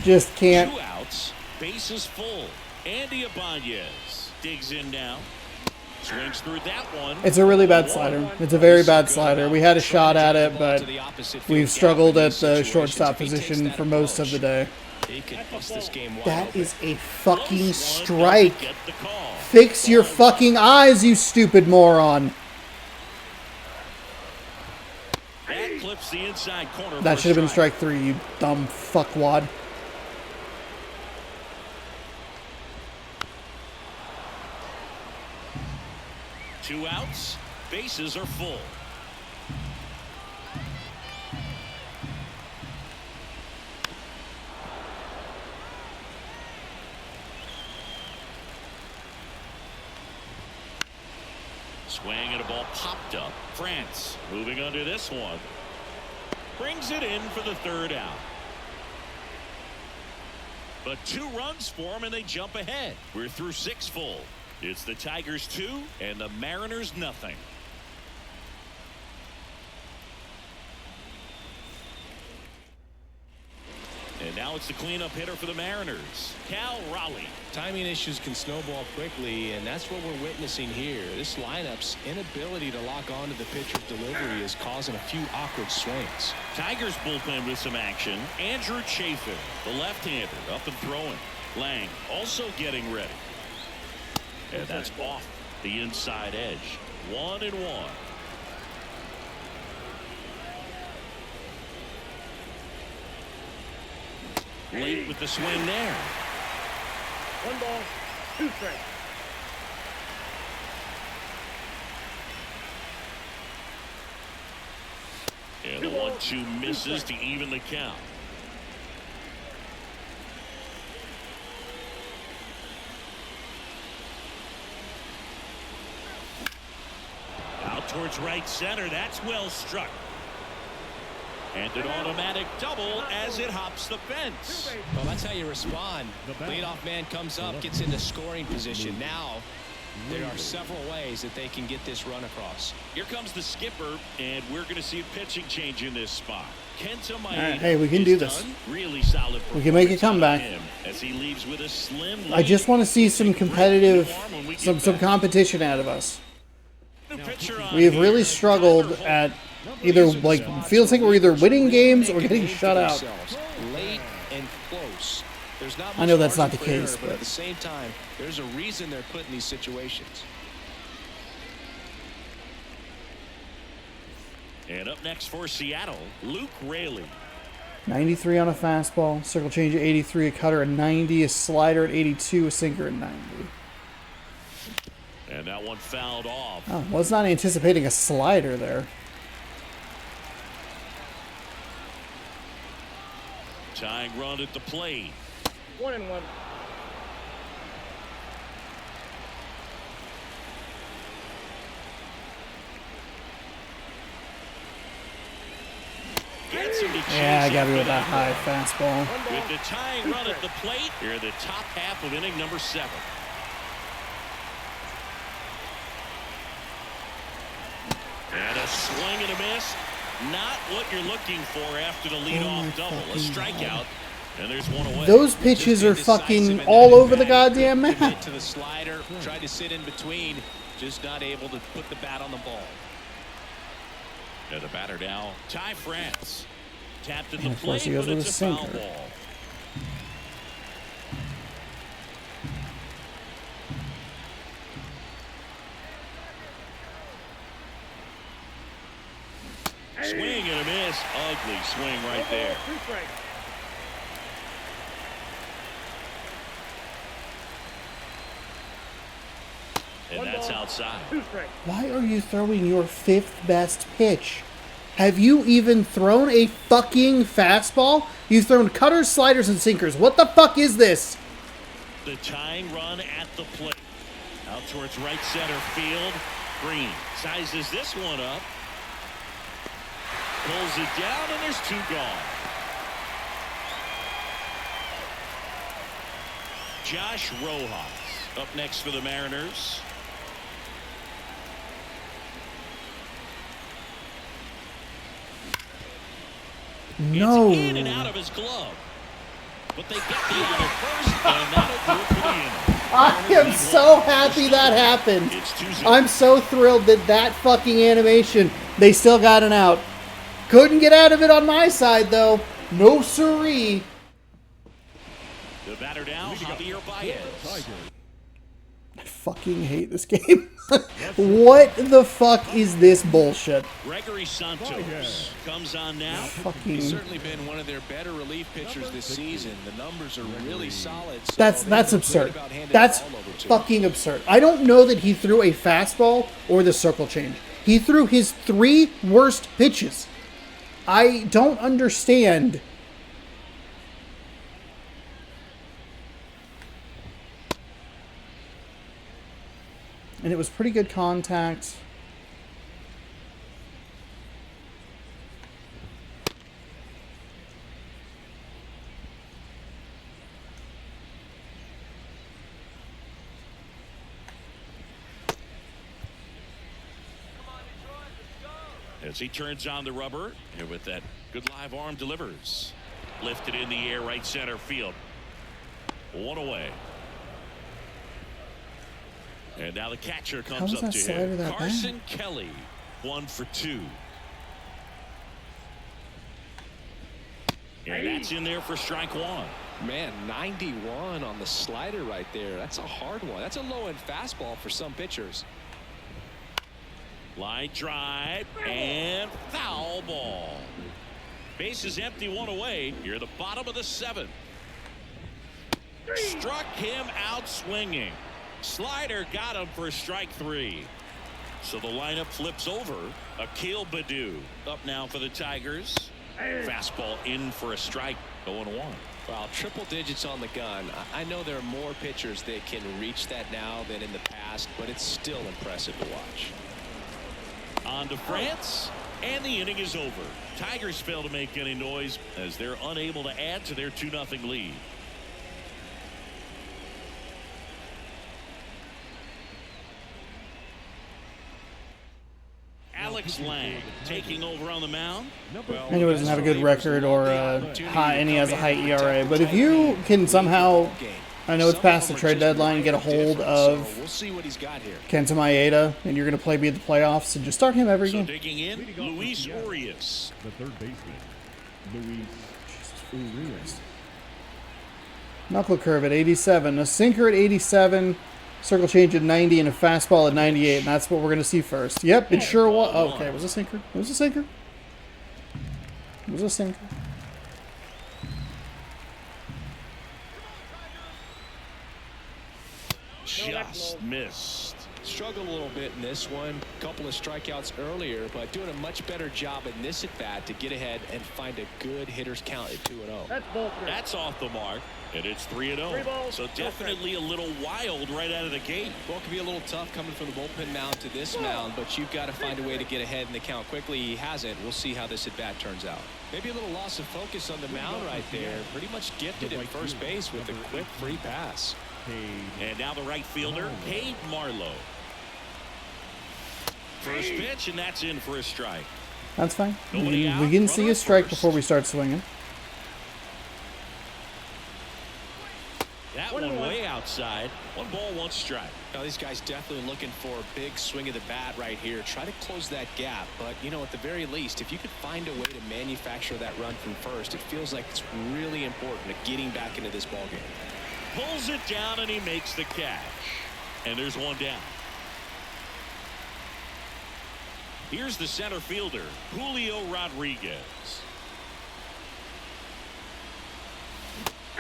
Just can't. 2 outs, bases full. Andy Ibanez digs in now. Swings through that one. It's a really bad slider. It's a very bad slider. We had a shot at it, but we've struggled at the shortstop position for most of the day. That is a fucking strike. Fix your fucking eyes, you stupid moron. That clips the inside corner. That should have been strike 3, you dumb fuckwad. Two outs, bases are full. Swing and a ball popped up. France moving under this one. Brings it in for the 3rd out. But 2 runs for them and they jump ahead. We're through 6 full. It's the Tigers 2 and the Mariners nothing. And now it's the cleanup hitter for the Mariners, Cal Raleigh. Timing issues can snowball quickly, and that's what we're witnessing here. This lineup's inability to lock onto the pitcher's delivery is causing a few awkward swings. Tigers bullpen with some action. Andrew Chafin, the left-hander, up and throwing. Lang also getting ready. And that's off the inside edge. 1-1. Late with the swing there. 1 ball, 2 strikes. And the 1-2 misses to even the count. Out towards right center. That's well struck. And an automatic double as it hops the fence. Well, that's how you respond. Leadoff man comes up, gets into scoring position. Now there are several ways that they can get this run across. Here comes the skipper, and we're going to see a pitching change in this spot. Kenta Maeda. All right, hey, we can do this. Really solid. We can make a comeback. As he leaves with a slim lead. I just want to see some competitive, some competition out of us. We have really struggled at either, like, feels like we're either winning games or getting shut out. Late and close. There's not much I know that's not the margin for case, error, but but at the same time, there's a reason they're put in these situations. And up next for Seattle, Luke Raley. 93 on a fastball, circle change at 83, a cutter at 90, a slider at 82, a sinker at 90. And that one fouled off. Oh, was not anticipating a slider there. Tying run at the plate. 1-1. Gets him to Yeah, I chase gotta after go with that high one. fastball. With the tying run at the plate, here in the top half of inning number 7. And a swing and a miss. Not what you're looking for after the leadoff double. A strikeout. And there's one away. Those pitches are fucking all over the goddamn map. To the slider, tried to sit in between, just not able to put the bat on the ball. And the batter now, Ty France. Tapped at the And of course plate, he goes but with it's a a foul sinker. ball. Swing and a miss. Ugly swing right there. 2 strikes. And that's outside. 2 strikes. Why are you throwing your 5th best pitch? Have you even thrown a fucking fastball? You've thrown cutters, sliders, and sinkers. What the fuck is this? The tying run at the plate. Out towards right center field. Green sizes this one up. Pulls it down, and there's 2 gone. Josh Rojas up next for the Mariners. No. It's in and out of his glove. But they get the out at first, and that'll do it for the inning. I am so happy that happened. It's 2-0. I'm so thrilled that that fucking animation, they still got an out. Couldn't get out of it on my side, though. No siree. The batter now, Javier Baez. I fucking hate this game. What the fuck is this bullshit? Gregory Santos comes on now. He's Fucking. certainly been one of their better relief pitchers this season. The numbers are really solid. So That's they feel absurd. good about handing That's the ball over to him. fucking absurd. I don't know that he threw a fastball or the circle change. He threw his 3 worst pitches. I don't understand. And it was pretty good contact. As he turns on the rubber, and with that good live arm delivers. Lifted in the air, right center field. 1 away. And now the catcher How comes was up that to slider him. that Carson Kelly, 1 for 2. And that's in there for strike 1. Man, 91 on the slider right there. That's a hard one. That's a low-end fastball for some pitchers. Line drive and foul ball. Base is empty, 1 away. You're at the bottom of the 7th. Struck him out swinging. Slider got him for strike 3. So the lineup flips over. Akil Baddoo up now for the Tigers. Fastball in for a strike. 0-1. Well, triple digits on the gun. I know there are more pitchers that can reach that now than in the past, but it's still impressive to watch. On to France, and the inning is over. Tigers fail to make any noise as they're unable to add to their 2-0 lead. Alex Lang taking over on the mound. I know he doesn't have a good record or high, and he has a high ERA. But if you can somehow, I know it's past the trade deadline, get a hold of We'll see what he's got here. Kenta Maeda, and you're going to play me at the playoffs, and just start him every So game. digging in, Luis Urias. The third baseman, Luis Urias. Knuckle curve at 87, a sinker at 87, circle change at 90, and a fastball at 98, and that's what we're going to see first. Yep, it sure was. Oh, okay, it was a sinker. It was a sinker. It was a sinker. Just missed. Struggled a little bit in this one. Couple of strikeouts earlier, but doing a much better job in this at bat to get ahead and find a good hitter's count at 2-0. That's ball 3. That's off the mark, and it's 3-0. 3 balls, So no definitely a little wild right out of the gate. Well, it can be a little tough coming from the bullpen mound to this mound, but you've got to find a way to get ahead in the count quickly. He hasn't. We'll see how this at bat turns out. Maybe a little loss of focus on the mound right there. Pretty much gifted at first base with a quick free pass. And now the right fielder, Cade Marlowe. First pitch, and that's in for a strike. That's fine. Nobody out, We can see runner a strike first. before we start swinging. That one way outside. 1 ball, 1 strike. Now, these guys definitely looking for a big swing of the bat right here. Try to close that gap. But, you know, at the very least, if you could find a way to manufacture that run from first, it feels like it's really important to getting back into this ballgame. Pulls it down, and he makes the catch. And there's 1 down. Here's the center fielder, Julio Rodriguez.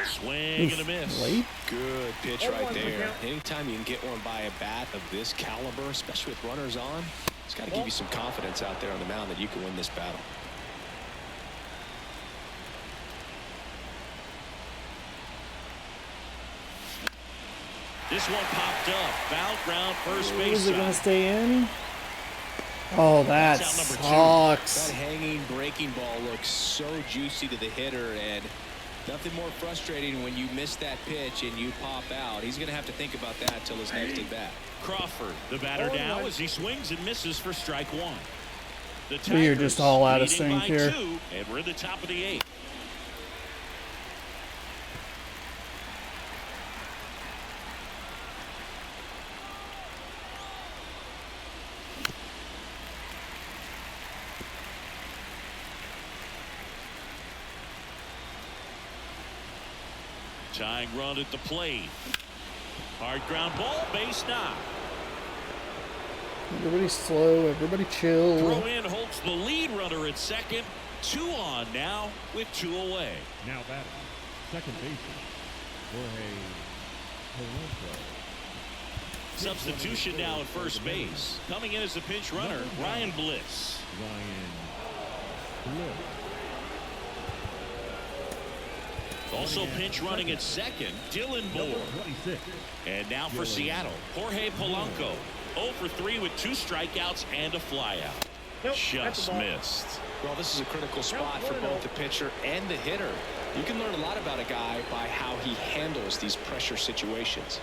Swing and a miss. Late. Good pitch Hold right on, there. count. Anytime you can get one by a bat of this caliber, especially with runners on, it's got to give you some confidence out there on the mound that you can win this battle. This one popped up. Foul ground, first base Is it going to side. stay in? Oh, that That's out number sucks. That hanging breaking ball looks so juicy to the hitter, and nothing more frustrating when you miss that pitch and you pop out. He's going to have to think about that till his next at bat. Crawford, the batter now as he swings and misses for strike one. The We are Tigers just all out of leading sync by here. 2, and we're in the top of the 8th. Tying run at the plate. Hard ground ball, base knock. Everybody slow. Everybody chill. Throw in holds the lead runner at second. 2 on now with 2 away. Now batting, second baseman, Jorge Polanco. Substitution now at first base. Coming in as a pinch runner, Ryan Bliss. Ryan Bliss. Also pinch running at second, Dylan Moore. 26. And now for Seattle, Jorge Polanco. 0 for 3 with 2 strikeouts and a flyout. Nope, that's Just the ball. missed. Well, this is a critical spot for both the pitcher and the hitter. You can learn a lot about a guy by how he handles these pressure situations.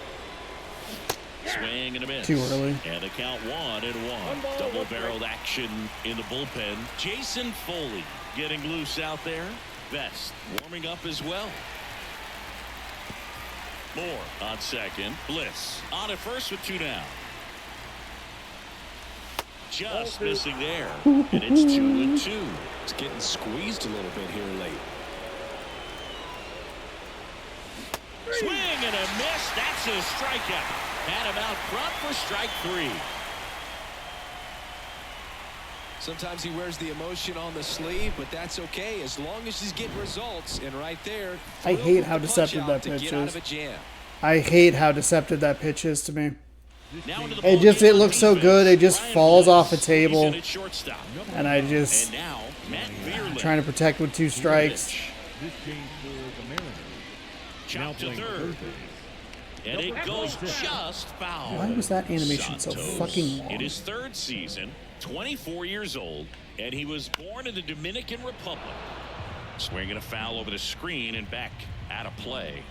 Swing and a miss. Too early. And the count 1-1. Double-barreled action in the bullpen. Jason Foley getting loose out there. Best warming up as well. Moore on second. Bliss on at first with 2 down. Just missing there. And it's 2-2. It's getting squeezed a little bit here late. Swing and a miss. That's a strikeout. Had him out front for strike 3. Sometimes he wears the emotion on the sleeve, but that's okay as long as he's getting results. And right there, I hate how deceptive that to pitch get out is. of a jam. I hate how deceptive that pitch is to me. Now into the It ball just game it on looks so defense. good. It just Ryan falls Bliss. off a He's table, in at shortstop. and I just And now Matt Beerland. trying to protect with 2 strikes. This game for the Mariners. Now Chop to playing third. third base. And it goes just foul. Why was that animation so Santos. fucking long? In his 3rd season, 24 years old, and he was born in the Dominican Republic. Swinging a foul over the screen and back out of play.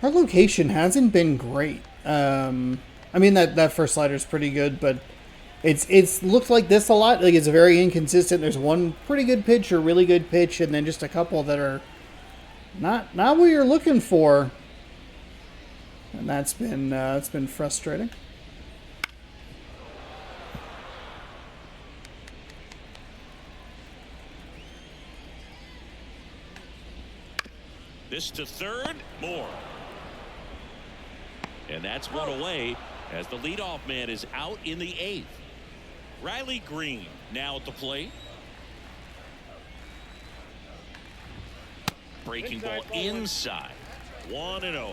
Our location hasn't been great. I mean that first slider is pretty good, but it's looked like this a lot. Like it's very inconsistent. There's one pretty good pitch or really good pitch, and then just a couple that are not what you're looking for. And that's been frustrating. This to third, Moore. And that's 1 away as the leadoff man is out in the 8th. Riley Green now at the plate. Breaking ball inside. 1-0.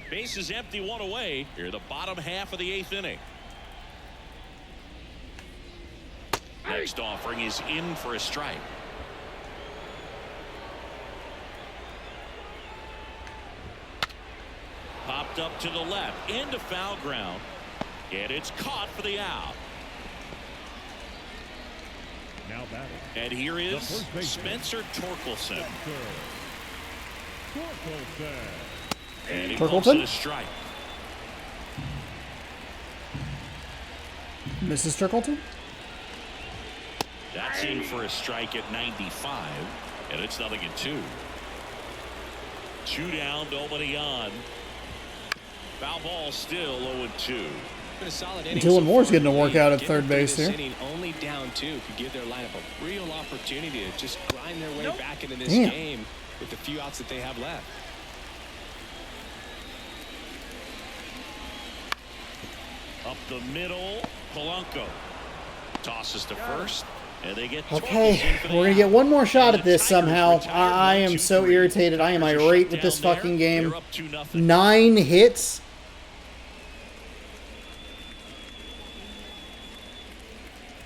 Base is empty, 1 away. Here the bottom half of the 8th inning. Next offering is in for a strike. Popped up to the left into foul ground, and it's caught for the out. Now batting. And here is The first baseman. Spencer Torkelson. Torkelson. And he Torkelson? pumps it a strike. Mrs. Turkleton? That's in for a strike at 95, and it's 0-2. 2 down, nobody on. Foul ball still 0-2. Been a solid inning Dylan so Moore's far getting a in the league. workout at Getting third through base this here. inning only down 2 could give their lineup a real opportunity to just grind their way back into this Damn. game with the few outs that they have left. Up the middle, Polanco tosses to first, and they get Okay, we're going to get one more shot at this somehow. I am so irritated. I am irate with this fucking game. 9 hits.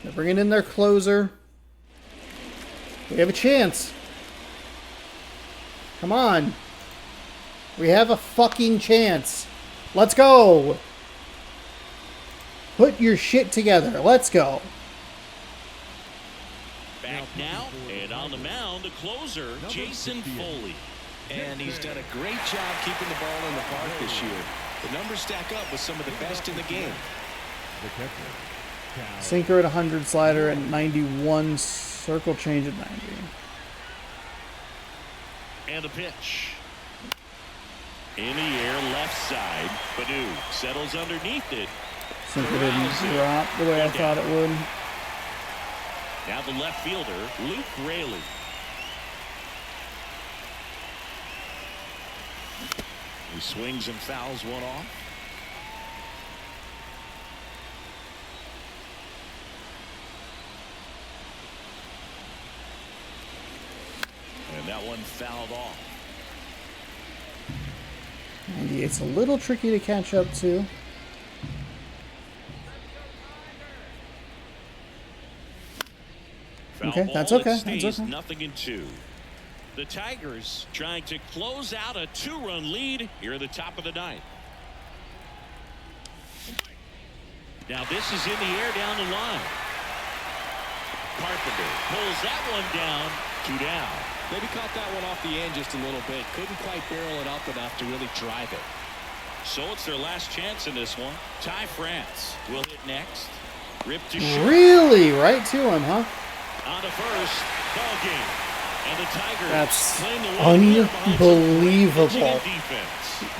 They're bringing in their closer. We have a chance. Come on. We have a fucking chance. Let's go. Put your shit together. Let's go. Back now, and on the mound, the closer, Jason Foley. And he's done a great job keeping the ball in the park this year. The numbers stack up with some of the best in the game. The catcher. Sinker at 100, slider at 91, circle change at 90. And a pitch. In the air, left side. Badu settles underneath it. Sinker didn't drop the way I thought it would. Now the left fielder, Luke Raley. He swings and fouls one off. And that one fouled off. 98's a little tricky to catch up to. Okay, that's okay. That's okay. Nothing in 2. The Tigers trying to close out a 2-run lead here at the top of the 9th. Now this is in the air down the line. Carpenter pulls that one down. 2 down. Maybe caught that one off the end just a little bit. Couldn't quite barrel it up enough to really drive it. So it's their last chance in this one. Ty France will hit next. Rip to short. Really? Right to him, huh? On to first. Ball game. And the Tigers That's claim the win unbelievable.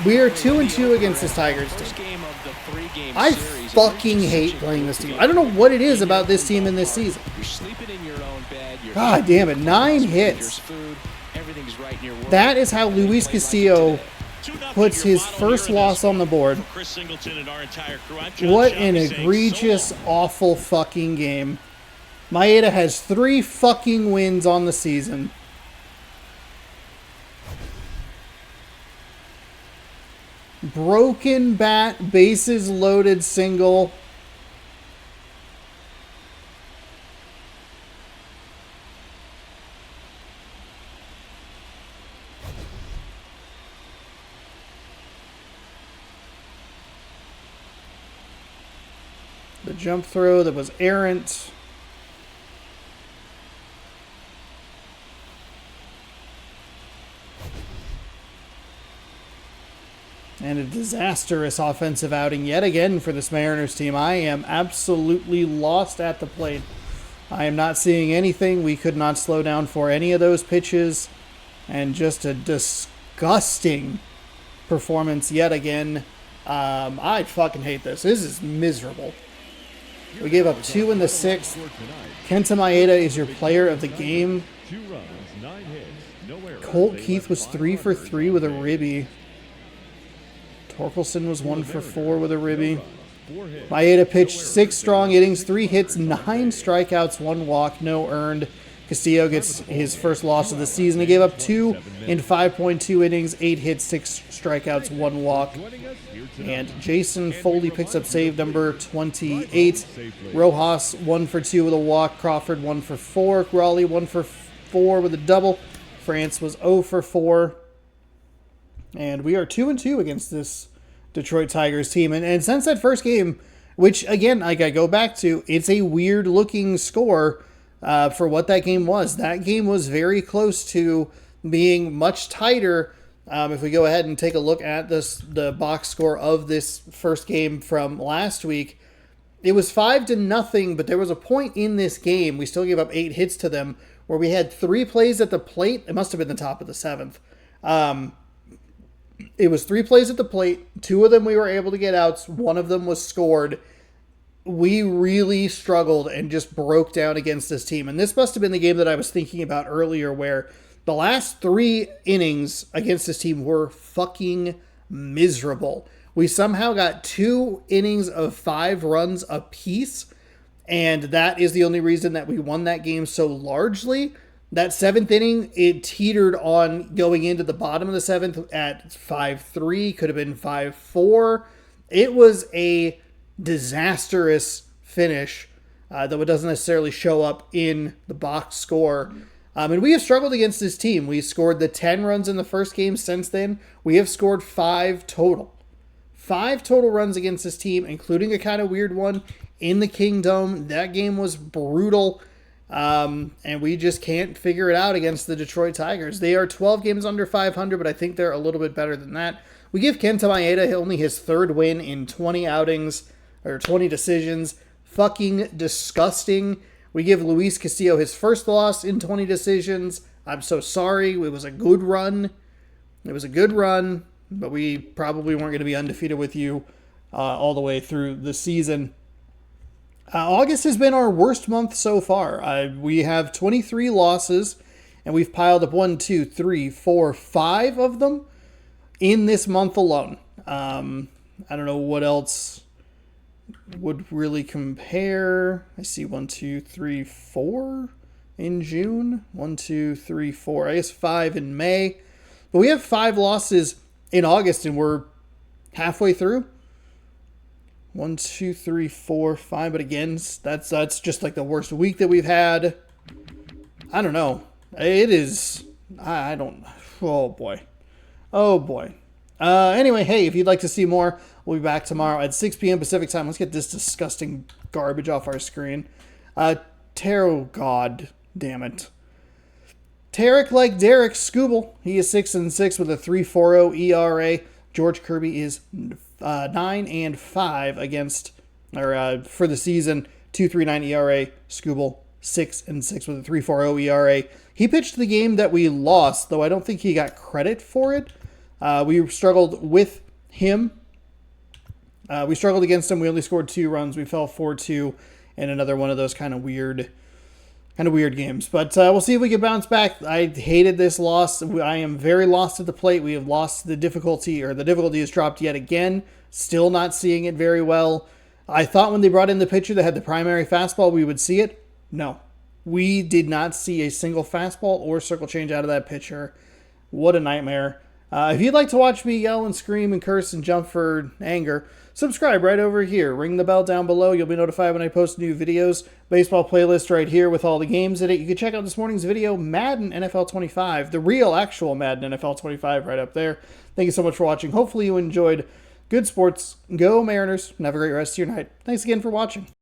We are 2-2 against this Tigers team. I fucking hate playing this team. I don't know what it is about this team in this season. God damn it, 9 hits. That is how Luis Castillo puts his first loss on the board. What an egregious, awful fucking game. Maeda has 3 fucking wins on the season. Broken bat, bases loaded single. The jump throw that was errant. And a disastrous offensive outing yet again for this Mariners team. I am absolutely lost at the plate. I am not seeing anything. We could not slow down for any of those pitches. And just a disgusting performance yet again. I fucking hate this. This is miserable. We gave up 2 in the 6th. Kenta Maeda is your player of the game. 2 runs, 9 hits, no errors. Colt Keith was 3 for 3 with a ribby. Torkelson was 1 for 4 with a ribby. Maeda pitched 6 strong innings, 3 hits, 9 strikeouts, 1 walk, no earned. Castillo gets his first loss of the season. He gave up 2 in 5.2 innings, 8 hits, 6 strikeouts, 1 walk. And Jason Foley picks up save number 28. Rojas 1 for 2 with a walk. Crawford 1 for 4. Raleigh 1 for 4 with a double. France was 0 for 4. And we are 2-2 against this Detroit Tigers team. And since that first game, which, again, like I go back to, it's a weird-looking score for what that game was. That game was very close to being much tighter. If we go ahead and take a look at the box score of this first game from last week, it was 5-0, but there was a point in this game, we still gave up 8 hits to them, where we had 3 plays at the plate. It must have been the top of the 7th. It was 3 plays at the plate. 2 of them we were able to get outs. 1 of them was scored. We really struggled and just broke down against this team. And this must have been the game that I was thinking about earlier, where the last 3 innings against this team were fucking miserable. We somehow got 2 innings of 5 runs apiece, and that is the only reason that we won that game so largely. That 7th inning, it teetered on going into the bottom of the 7th at 5-3, could have been 5-4. It was a disastrous finish, though it doesn't necessarily show up in the box score. And we have struggled against this team. We scored the 10 runs in the first game. Since then, we have scored 5 total. 5 total runs against this team, including a kind of weird one in the Kingdom. That game was brutal. And we just can't figure it out against the Detroit Tigers. They are 12 games under 500, but I think they're a little bit better than that. We give Kenta Maeda only his 3rd win in 20 outings, or 20 decisions. Fucking disgusting. We give Luis Castillo his 1st loss in 20 decisions. I'm so sorry. It was a good run. But we probably weren't going to be undefeated with you all the way through the season. August has been our worst month so far. We have 23 losses, and we've piled up 1, 2, 3, 4, 5 of them in this month alone. I don't know what else would really compare. I see 1, 2, 3, 4 in June. 1, 2, 3, 4. I guess 5 in May. But we have 5 losses in August, and we're halfway through. 1, 2, 3, 4, 5. But again, that's just like the worst week that we've had. I don't know. It is. I don't. Oh boy. Anyway, hey, if you'd like to see more, we'll be back tomorrow at 6 p.m. Pacific time. Let's get this disgusting garbage off our screen. Tarot, god damn it. Tarek like Derek Scooble. He is 6-6 with a 3.40 ERA. George Kirby is 9-5 against, or for the season, 2.39 ERA. Scooble 6-6 with a 3.40 ERA. He pitched the game that we lost, though I don't think he got credit for it. We struggled with him. We struggled against him. We only scored 2 runs. We fell 4-2 in another one of those kind of weird games. But we'll see if we can bounce back. I hated this loss. I am very lost at the plate. We have lost the difficulty, or the difficulty has dropped yet again. Still not seeing it very well. I thought when they brought in the pitcher that had the primary fastball, we would see it. No. We did not see a single fastball or circle change out of that pitcher. What a nightmare. If you'd like to watch me yell and scream and curse and jump for anger, subscribe right over here. Ring the bell down below. You'll be notified when I post new videos. Baseball playlist right here with all the games in it. You can check out this morning's video, Madden NFL 25, the real actual Madden NFL 25 right up there. Thank you so much for watching. Hopefully you enjoyed. Good sports. Go Mariners. And have a great rest of your night. Thanks again for watching.